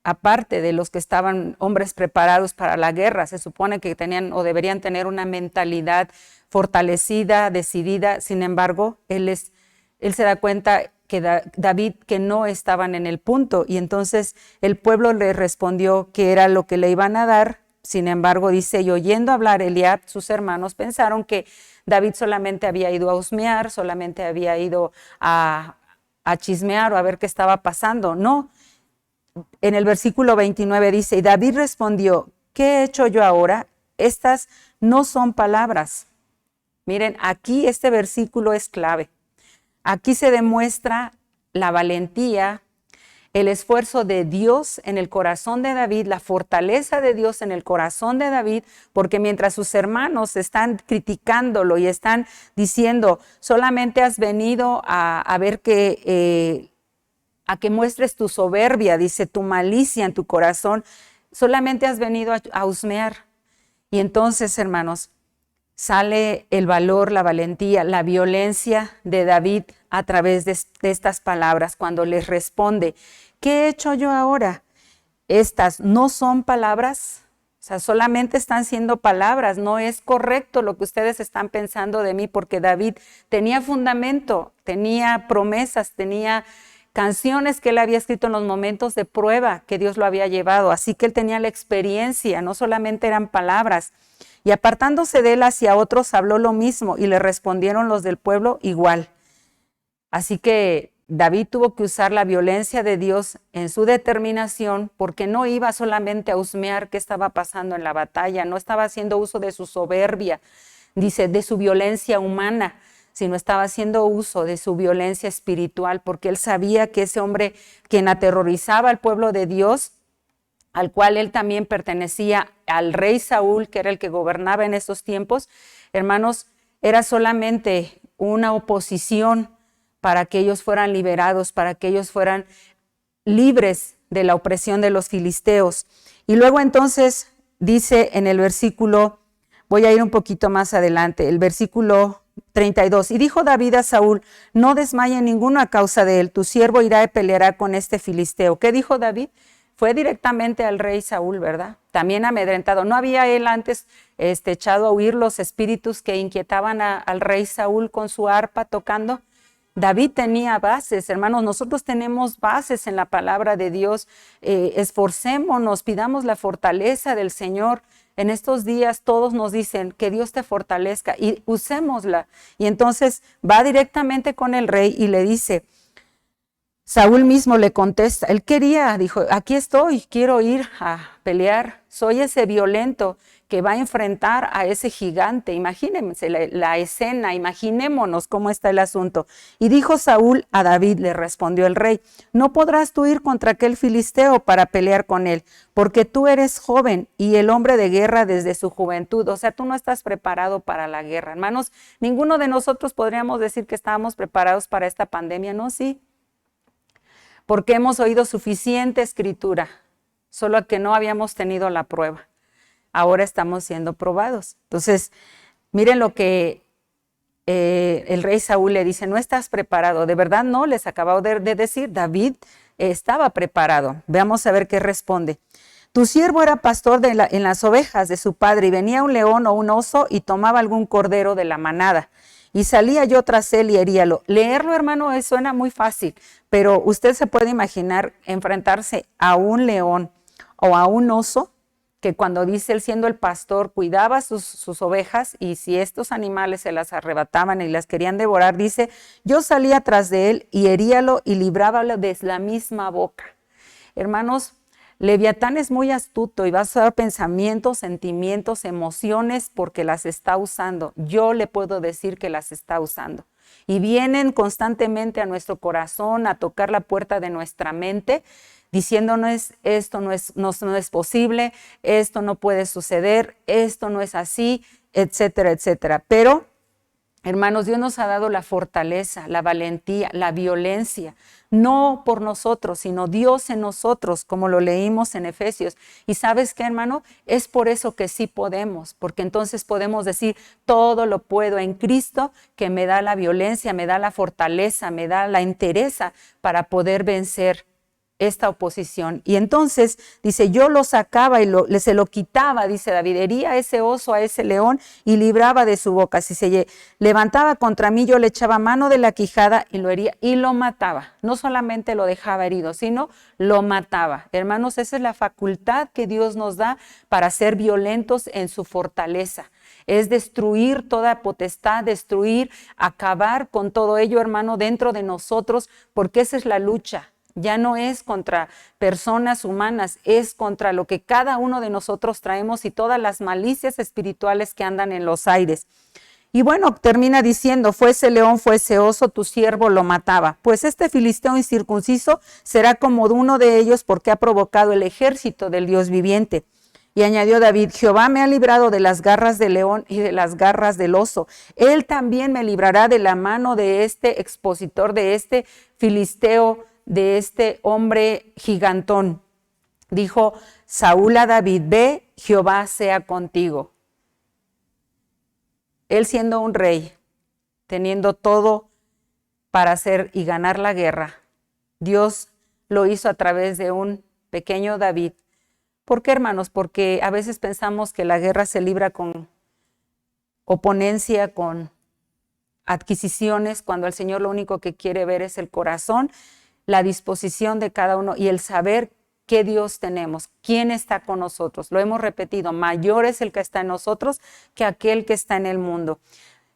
aparte de los que estaban hombres preparados para la guerra, se supone que tenían o deberían tener una mentalidad fortalecida, decidida. Sin embargo, él se da cuenta que David que no estaban en el punto, y entonces el pueblo le respondió que era lo que le iban a dar. Sin embargo, dice, y oyendo hablar Eliab, sus hermanos pensaron que David solamente había ido a husmear, solamente había ido a chismear o a ver qué estaba pasando. No, en el versículo 29 dice, y David respondió, ¿qué he hecho yo ahora? Estas no son palabras. Miren, aquí este versículo es clave. Aquí se demuestra la valentía, el esfuerzo de Dios en el corazón de David, la fortaleza de Dios en el corazón de David, porque mientras sus hermanos están criticándolo y están diciendo, solamente has venido a ver a que muestres tu soberbia, dice, tu malicia en tu corazón, solamente has venido a husmear. Y entonces, hermanos, sale el valor, la valentía, la violencia de David a través de estas palabras cuando les responde, ¿qué he hecho yo ahora? Estas no son palabras. O sea, solamente están siendo palabras, no es correcto lo que ustedes están pensando de mí, porque David tenía fundamento, tenía promesas, tenía canciones que él había escrito en los momentos de prueba que Dios lo había llevado, así que él tenía la experiencia, no solamente eran palabras. Y apartándose de él hacia otros, habló lo mismo y le respondieron los del pueblo igual. Así que David tuvo que usar la violencia de Dios en su determinación, porque no iba solamente a husmear qué estaba pasando en la batalla, no estaba haciendo uso de su soberbia, dice, de su violencia humana, sino estaba haciendo uso de su violencia espiritual, porque él sabía que ese hombre, quien aterrorizaba al pueblo de Dios, al cual él también pertenecía, al rey Saúl, que era el que gobernaba en esos tiempos, hermanos, era solamente una oposición para que ellos fueran liberados, para que ellos fueran libres de la opresión de los filisteos. Y luego entonces dice en el versículo, voy a ir un poquito más adelante, el versículo 32, y dijo David a Saúl, no desmaye ninguno a causa de él, tu siervo irá y peleará con este filisteo. ¿Qué dijo David? Fue directamente al rey Saúl, ¿verdad? También amedrentado. ¿No había él antes echado a huir los espíritus que inquietaban al rey Saúl con su arpa tocando? David tenía bases, hermanos, nosotros tenemos bases en la palabra de Dios, esforcémonos, pidamos la fortaleza del Señor. En estos días todos nos dicen que Dios te fortalezca y usémosla. Y entonces va directamente con el rey y le dice, Saúl mismo le contesta, él dijo, aquí estoy, quiero ir a pelear, soy ese violento que va a enfrentar a ese gigante. Imagínense la escena, imaginémonos cómo está el asunto. Y dijo Saúl a David, le respondió el rey, no podrás tú ir contra aquel filisteo para pelear con él, porque tú eres joven y el hombre de guerra desde su juventud. O sea, tú no estás preparado para la guerra. Hermanos, ninguno de nosotros podríamos decir que estábamos preparados para esta pandemia, ¿no? Sí. Porque hemos oído suficiente escritura, solo que no habíamos tenido la prueba. Ahora estamos siendo probados. Entonces, miren lo que el rey Saúl le dice, no estás preparado. De verdad no, les acabo de decir, David estaba preparado. Veamos a ver qué responde. Tu siervo era pastor en las ovejas de su padre y venía un león o un oso y tomaba algún cordero de la manada. Y salía yo tras él y heríalo. Leerlo, hermano, suena muy fácil, pero usted se puede imaginar enfrentarse a un león o a un oso, que cuando dice él siendo el pastor, cuidaba sus ovejas, y si estos animales se las arrebataban y las querían devorar, dice, yo salía tras de él y heríalo y librábalo desde la misma boca. Hermanos, Leviatán es muy astuto y va a usar pensamientos, sentimientos, emociones porque las está usando. Yo le puedo decir que las está usando. Y vienen constantemente a nuestro corazón a tocar la puerta de nuestra mente diciéndonos esto no es posible, esto no puede suceder, esto no es así, etcétera, etcétera. Pero, hermanos, Dios nos ha dado la fortaleza, la valentía, la violencia, no por nosotros, sino Dios en nosotros, como lo leímos en Efesios. Y ¿sabes qué, hermano? Es por eso que sí podemos, porque entonces podemos decir, todo lo puedo en Cristo, que me da la violencia, me da la fortaleza, me da la entereza para poder vencer esta oposición. Y entonces dice, yo lo sacaba y se lo quitaba, dice David, hería a ese oso, a ese león y libraba de su boca. Si se levantaba contra mí, yo le echaba mano de la quijada y lo hería y lo mataba. No solamente lo dejaba herido, sino lo mataba. Hermanos, esa es la facultad que Dios nos da para ser violentos en su fortaleza. Es destruir toda potestad, destruir, acabar con todo ello, hermano, dentro de nosotros, porque esa es la lucha. Ya no es contra personas humanas, es contra lo que cada uno de nosotros traemos y todas las malicias espirituales que andan en los aires. Y bueno, termina diciendo, fuese león, fuese oso, tu siervo lo mataba. Pues este filisteo incircunciso será como uno de ellos porque ha provocado el ejército del Dios viviente. Y añadió David, Jehová me ha librado de las garras del león y de las garras del oso. Él también me librará de la mano de este expositor, de este filisteo, de este hombre gigantón. Dijo Saúl a David, ve, Jehová sea contigo. Él siendo un rey, teniendo todo para hacer y ganar la guerra, Dios lo hizo a través de un pequeño David ¿Por qué, hermanos? Porque a veces pensamos que la guerra se libra con oponencia, con adquisiciones, cuando el Señor lo único que quiere ver es el corazón, la disposición de cada uno y el saber qué Dios tenemos, quién está con nosotros. Lo hemos repetido, mayor es el que está en nosotros que aquel que está en el mundo.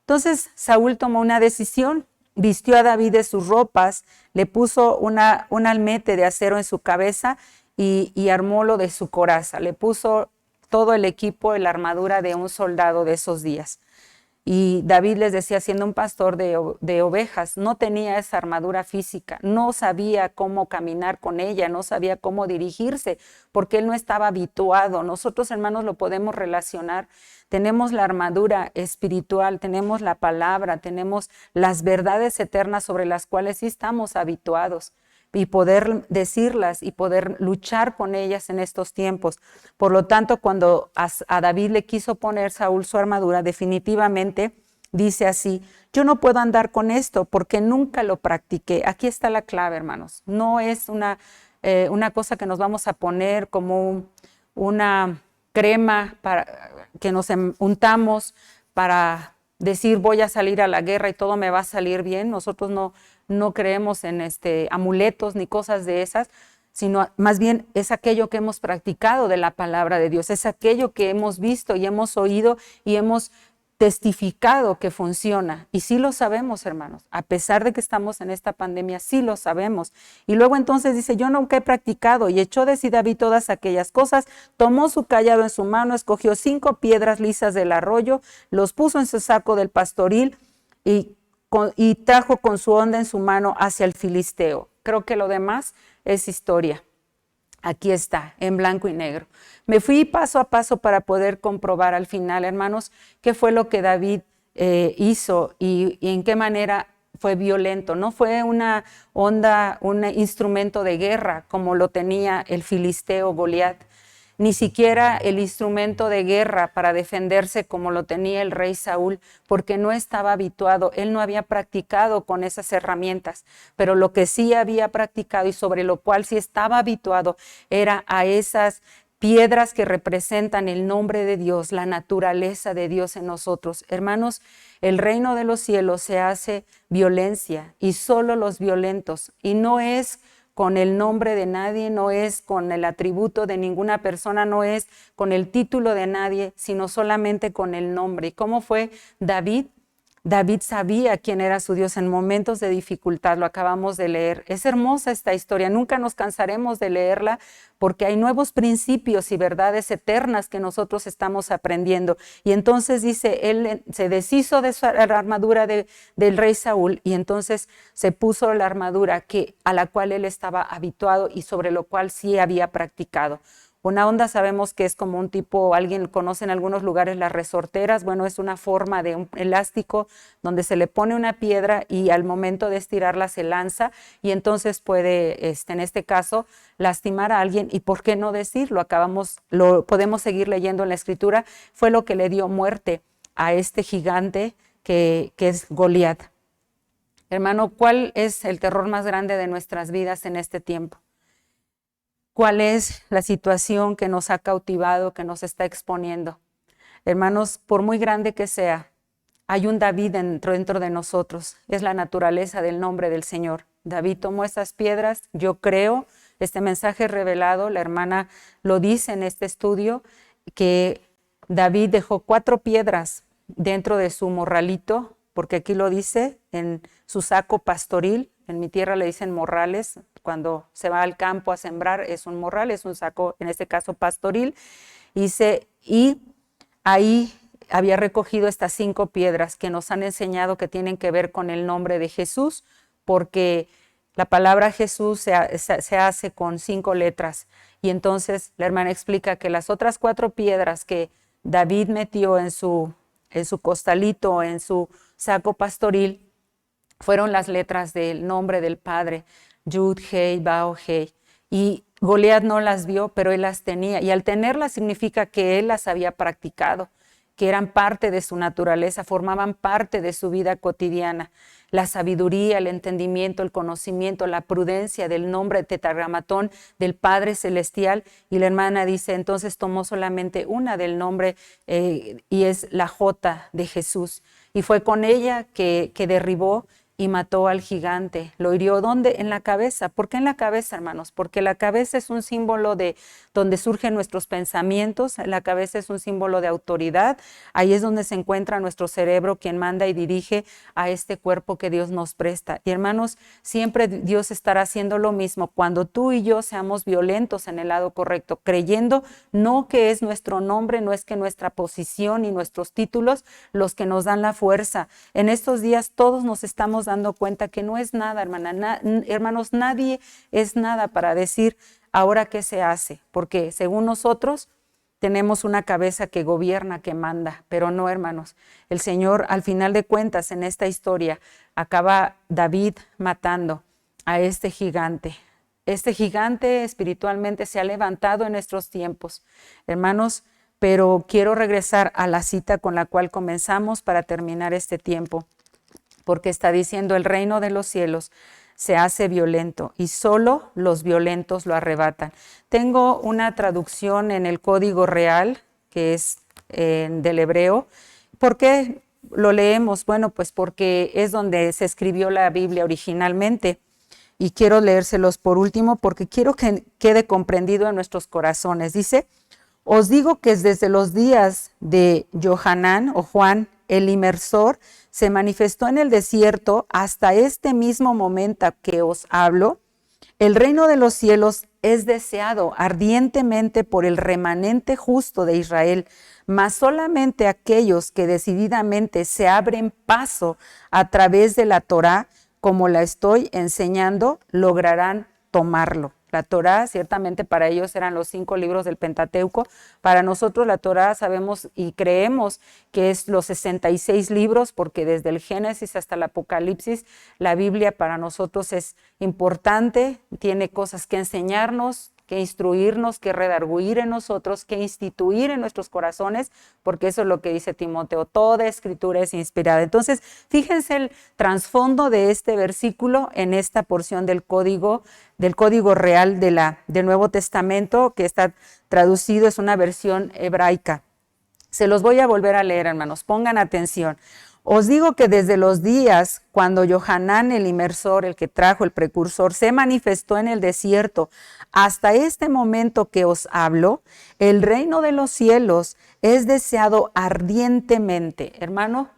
Entonces Saúl tomó una decisión, vistió a David de sus ropas, le puso un almete de acero en su cabeza y armólo de su coraza. Le puso todo el equipo, la armadura de un soldado de esos días. Y David les decía, siendo un pastor de ovejas, no tenía esa armadura física, no sabía cómo caminar con ella, no sabía cómo dirigirse, porque él no estaba habituado. Nosotros, hermanos, lo podemos relacionar. Tenemos la armadura espiritual, tenemos la palabra, tenemos las verdades eternas sobre las cuales sí estamos habituados y poder decirlas y poder luchar con ellas en estos tiempos. Por lo tanto, cuando a David le quiso poner Saúl su armadura, definitivamente dice así, yo no puedo andar con esto porque nunca lo practiqué. Aquí está la clave, hermanos. No es una cosa que nos vamos a poner como una crema que nos untamos para decir voy a salir a la guerra y todo me va a salir bien. Nosotros no creemos en amuletos ni cosas de esas, sino más bien es aquello que hemos practicado de la palabra de Dios, es aquello que hemos visto y hemos oído y hemos testificado que funciona. Y sí lo sabemos, hermanos, a pesar de que estamos en esta pandemia, sí lo sabemos. Y luego entonces dice, yo nunca he practicado, y echó de sí David todas aquellas cosas, tomó su cayado en su mano, escogió 5 piedras lisas del arroyo, los puso en su saco del pastoril y trajo con su honda en su mano hacia el filisteo. Creo que lo demás es historia. Aquí está, en blanco y negro. Me fui paso a paso para poder comprobar al final, hermanos, qué fue lo que David hizo y en qué manera fue violento. No fue un instrumento de guerra como lo tenía el filisteo Goliat, ni siquiera el instrumento de guerra para defenderse como lo tenía el rey Saúl, porque no estaba habituado, él no había practicado con esas herramientas, pero lo que sí había practicado y sobre lo cual sí estaba habituado era a esas piedras que representan el nombre de Dios, la naturaleza de Dios en nosotros. Hermanos, el reino de los cielos se hace violencia y solo los violentos, y no es con el nombre de nadie, no es con el atributo de ninguna persona, no es con el título de nadie, sino solamente con el nombre. ¿Y cómo fue David? David sabía quién era su Dios en momentos de dificultad, lo acabamos de leer. Es hermosa esta historia, nunca nos cansaremos de leerla porque hay nuevos principios y verdades eternas que nosotros estamos aprendiendo. Y entonces dice, él se deshizo de la armadura del rey Saúl y entonces se puso la armadura a la cual él estaba habituado y sobre lo cual sí había practicado. Una honda sabemos que es como un tipo, alguien conoce en algunos lugares las resorteras, bueno, es una forma de un elástico donde se le pone una piedra y al momento de estirarla se lanza y entonces puede, en este caso, lastimar a alguien. ¿Y por qué no decirlo? Lo podemos seguir leyendo en la Escritura, fue lo que le dio muerte a este gigante que es Goliat. Hermano, ¿cuál es el terror más grande de nuestras vidas en este tiempo? ¿Cuál es la situación que nos ha cautivado, que nos está exponiendo? Hermanos, por muy grande que sea, hay un David dentro de nosotros. Es la naturaleza del nombre del Señor. David tomó esas piedras, yo creo, este mensaje revelado, la hermana lo dice en este estudio, que David dejó 4 piedras dentro de su morralito, porque aquí lo dice, en su saco pastoril. En mi tierra le dicen morrales, cuando se va al campo a sembrar es un morral, es un saco, en este caso pastoril, y ahí había recogido estas 5 piedras que nos han enseñado que tienen que ver con el nombre de Jesús, porque la palabra Jesús se hace con 5 letras, y entonces la hermana explica que las otras 4 piedras que David metió en su costalito, en su saco pastoril, fueron las letras del nombre del Padre, Yud, Hei, Bao, Hei. Y Goliat no las vio, pero él las tenía. Y al tenerlas significa que él las había practicado, que eran parte de su naturaleza, formaban parte de su vida cotidiana. La sabiduría, el entendimiento, el conocimiento, la prudencia del nombre tetragramatón del Padre Celestial. Y la hermana dice, entonces tomó solamente una del nombre y es la J de Jesús. Y fue con ella que derribó y mató al gigante. Lo hirió, ¿dónde? En la cabeza. ¿Por qué en la cabeza, hermanos? Porque la cabeza es un símbolo de donde surgen nuestros pensamientos, la cabeza es un símbolo de autoridad, ahí es donde se encuentra nuestro cerebro, quien manda y dirige a este cuerpo que Dios nos presta. Y hermanos, siempre Dios estará haciendo lo mismo cuando tú y yo seamos violentos en el lado correcto, creyendo no que es nuestro nombre, no es que nuestra posición y nuestros títulos los que nos dan la fuerza. En estos días todos nos estamos dando cuenta que no es nada, hermanos, nadie es nada para decir ahora qué se hace, porque según nosotros tenemos una cabeza que gobierna, que manda, pero no, hermanos. El Señor, al final de cuentas, en esta historia, acaba David matando a este gigante. Este gigante espiritualmente se ha levantado en nuestros tiempos, hermanos, pero quiero regresar a la cita con la cual comenzamos para terminar este tiempo, porque está diciendo el reino de los cielos se hace violento y solo los violentos lo arrebatan. Tengo una traducción en el Código Real, que es del hebreo. ¿Por qué lo leemos? Bueno, pues porque es donde se escribió la Biblia originalmente. Y quiero leérselos por último porque quiero que quede comprendido en nuestros corazones. Dice, os digo que desde los días de Johanán o Juan el Inmersor se manifestó en el desierto hasta este mismo momento que os hablo, el reino de los cielos es deseado ardientemente por el remanente justo de Israel, mas solamente aquellos que decididamente se abren paso a través de la Torá, como la estoy enseñando, lograrán tomarlo. La Torá, ciertamente para ellos eran los 5 libros del Pentateuco. Para nosotros la Torá sabemos y creemos que es los 66 libros, porque desde el Génesis hasta el Apocalipsis, la Biblia para nosotros es importante, tiene cosas que enseñarnos, que instruirnos, que redarguir en nosotros, que instituir en nuestros corazones, porque eso es lo que dice Timoteo, toda escritura es inspirada. Entonces, fíjense el trasfondo de este versículo en esta porción del código real del Nuevo Testamento, que está traducido, es una versión hebraica. Se los voy a volver a leer, hermanos, pongan atención. Os digo que desde los días cuando Johanán el Inmersor, el que trajo el precursor, se manifestó en el desierto, hasta este momento que os hablo, el reino de los cielos es deseado ardientemente. Hermano,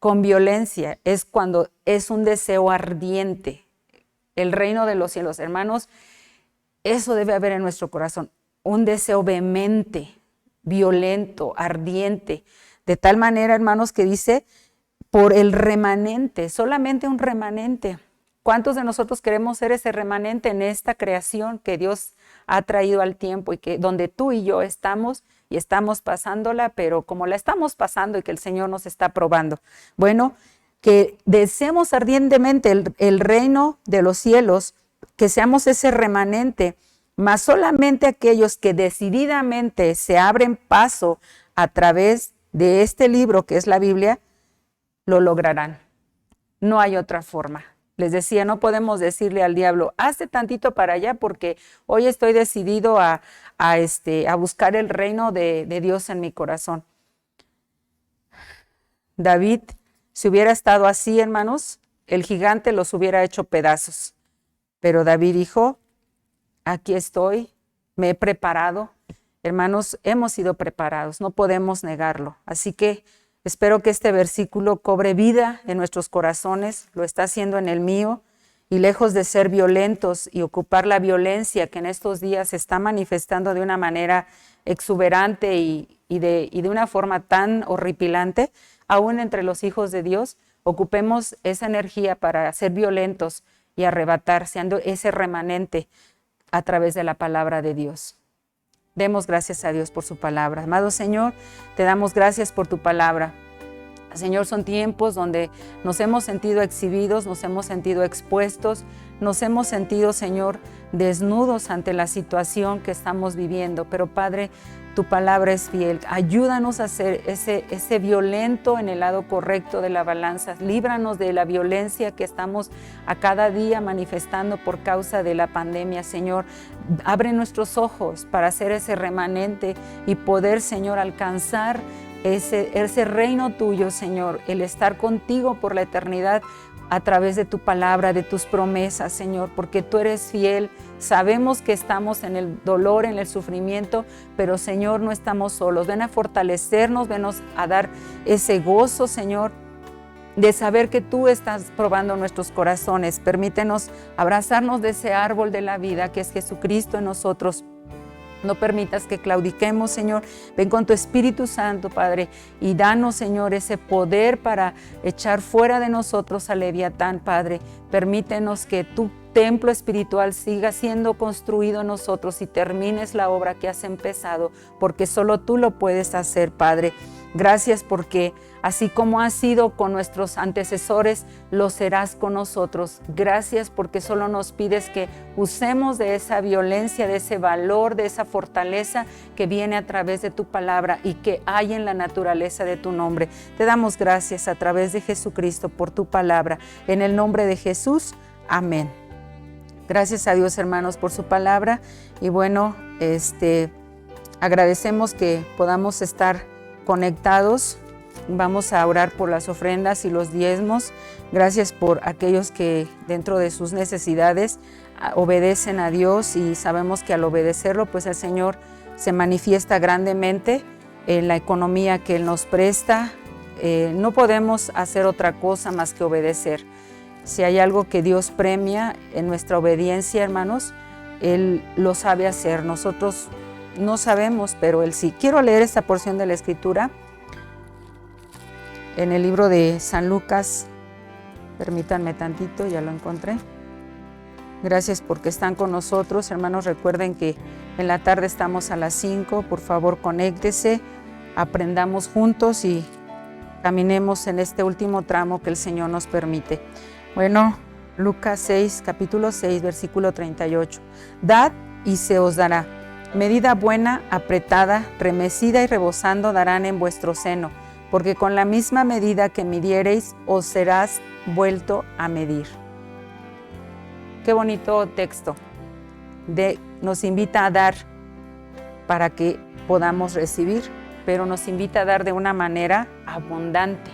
con violencia es cuando es un deseo ardiente. El reino de los cielos, hermanos, eso debe haber en nuestro corazón, un deseo vehemente, violento, ardiente, de tal manera, hermanos, que dice, por el remanente, solamente un remanente. ¿Cuántos de nosotros queremos ser ese remanente en esta creación que Dios ha traído al tiempo y que donde tú y yo estamos y estamos pasándola, pero como la estamos pasando y que el Señor nos está probando? Bueno, que deseemos ardientemente el reino de los cielos, que seamos ese remanente, mas solamente aquellos que decididamente se abren paso a través de este libro que es la Biblia, lo lograrán. No hay otra forma. Les decía, no podemos decirle al diablo, hazte tantito para allá porque hoy estoy decidido a buscar el reino de Dios en mi corazón. David, si hubiera estado así, hermanos, el gigante los hubiera hecho pedazos. Pero David dijo, aquí estoy, me he preparado. Hermanos, hemos sido preparados, no podemos negarlo. Así que espero que este versículo cobre vida en nuestros corazones, lo está haciendo en el mío, y lejos de ser violentos y ocupar la violencia que en estos días se está manifestando de una manera exuberante y de una forma tan horripilante, aún entre los hijos de Dios, ocupemos esa energía para ser violentos y arrebatar, siendo ese remanente a través de la palabra de Dios. Demos gracias a Dios por su palabra. Amado Señor, te damos gracias por tu palabra. Señor, son tiempos donde nos hemos sentido exhibidos, nos hemos sentido expuestos, nos hemos sentido, Señor, desnudos ante la situación que estamos viviendo. Pero, Padre, tu palabra es fiel. Ayúdanos a ser ese violento en el lado correcto de la balanza. Líbranos de la violencia que estamos a cada día manifestando por causa de la pandemia, Señor. Abre nuestros ojos para ser ese remanente y poder, Señor, alcanzar ese reino tuyo, Señor, el estar contigo por la eternidad a través de tu palabra, de tus promesas, Señor, porque tú eres fiel. Sabemos que estamos en el dolor, en el sufrimiento, pero, Señor, no estamos solos. Ven a fortalecernos, ven a dar ese gozo, Señor, de saber que tú estás probando nuestros corazones. Permítenos abrazarnos de ese árbol de la vida que es Jesucristo en nosotros. No permitas que claudiquemos, Señor. Ven con tu Espíritu Santo, Padre, y danos, Señor, ese poder para echar fuera de nosotros al Leviatán, Padre. Permítenos que tu templo espiritual siga siendo construido en nosotros y termines la obra que has empezado, porque solo tú lo puedes hacer, Padre. Gracias porque así como has sido con nuestros antecesores, lo serás con nosotros. Gracias porque solo nos pides que usemos de esa violencia, de ese valor, de esa fortaleza que viene a través de tu palabra y que hay en la naturaleza de tu nombre. Te damos gracias a través de Jesucristo por tu palabra. En el nombre de Jesús, amén. Gracias a Dios, hermanos, por su palabra. Y bueno, agradecemos que podamos estar conectados. Vamos a orar por las ofrendas y los diezmos. Gracias por aquellos que dentro de sus necesidades obedecen a Dios, y sabemos que al obedecerlo, pues el Señor se manifiesta grandemente en la economía que Él nos presta. No podemos hacer otra cosa más que obedecer. Si hay algo que Dios premia en nuestra obediencia, hermanos, Él lo sabe hacer. Nosotros no sabemos, pero Él sí. Quiero leer esta porción de la Escritura en el libro de San Lucas. Permítanme tantito, ya lo encontré. Gracias porque están con nosotros, hermanos. Recuerden que en la tarde estamos a las 5. Por favor, conéctese, aprendamos juntos y caminemos en este último tramo que el Señor nos permite. Bueno, Lucas 6, capítulo 6, versículo 38. Dad y se os dará. Medida buena, apretada, remecida y rebosando darán en vuestro seno, porque con la misma medida que midiereis, os serás vuelto a medir. Qué bonito texto. Nos invita a dar para que podamos recibir, pero nos invita a dar de una manera abundante.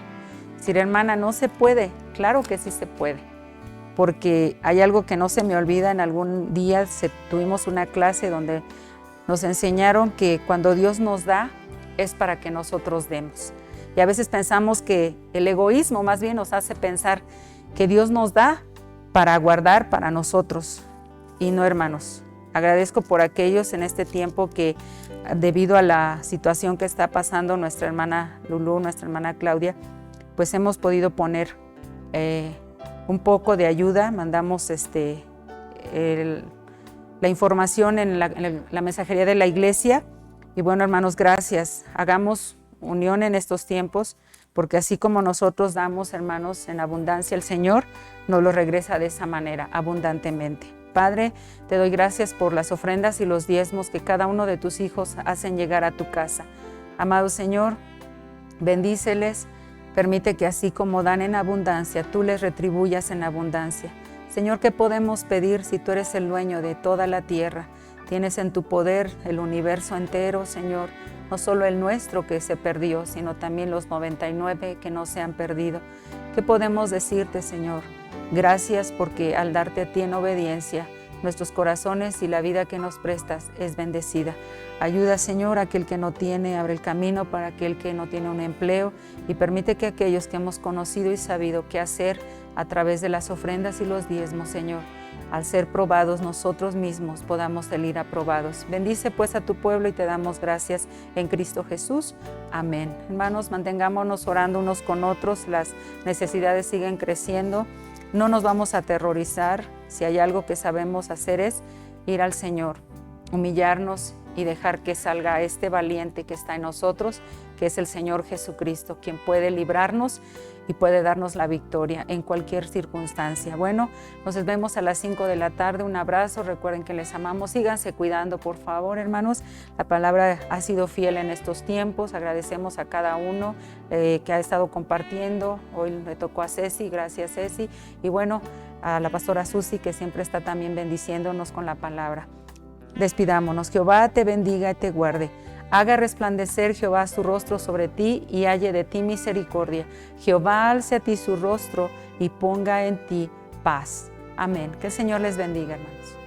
Decir, hermana, no se puede. Claro que sí se puede, porque hay algo que no se me olvida. En algún día tuvimos una clase donde nos enseñaron que cuando Dios nos da es para que nosotros demos. Y a veces pensamos que el egoísmo más bien nos hace pensar que Dios nos da para guardar para nosotros. Y no, hermanos. Agradezco por aquellos en este tiempo que, debido a la situación que está pasando nuestra hermana Lulú, nuestra hermana Claudia, pues hemos podido poner un poco de ayuda. Mandamos la información en la mensajería de la iglesia. Y bueno, hermanos, gracias. Hagamos unión en estos tiempos, porque así como nosotros damos, hermanos, en abundancia, el Señor nos lo regresa de esa manera, abundantemente. Padre, te doy gracias por las ofrendas y los diezmos que cada uno de tus hijos hacen llegar a tu casa. Amado Señor, bendíceles, permite que así como dan en abundancia, tú les retribuyas en abundancia. Señor, ¿qué podemos pedir si tú eres el dueño de toda la tierra? Tienes en tu poder el universo entero, Señor. No solo el nuestro que se perdió, sino también los 99 que no se han perdido. ¿Qué podemos decirte, Señor? Gracias porque al darte a ti en obediencia, nuestros corazones y la vida que nos prestas es bendecida. Ayuda, Señor, a aquel que no tiene, abre el camino para aquel que no tiene un empleo, y permite que aquellos que hemos conocido y sabido qué hacer a través de las ofrendas y los diezmos, Señor, al ser probados nosotros mismos, podamos salir aprobados. Bendice pues a tu pueblo y te damos gracias en Cristo Jesús. Amén. Hermanos, mantengámonos orando unos con otros. Las necesidades siguen creciendo. No nos vamos a aterrorizar. Si hay algo que sabemos hacer es ir al Señor, humillarnos y dejar que salga este valiente que está en nosotros que es el Señor Jesucristo, quien puede librarnos y puede darnos la victoria en cualquier circunstancia. Bueno, nos vemos a las 5 de la tarde. Un abrazo, recuerden que les amamos. Síganse cuidando, por favor, hermanos. La palabra ha sido fiel en estos tiempos. Agradecemos a cada uno que ha estado compartiendo. Hoy le tocó a Ceci, gracias Ceci. Y bueno, a la pastora Susi, que siempre está también bendiciéndonos con la palabra. Despidámonos. Jehová te bendiga y te guarde. Haga resplandecer Jehová su rostro sobre ti y halle de ti misericordia. Jehová alce a ti su rostro y ponga en ti paz. Amén. Que el Señor les bendiga, hermanos.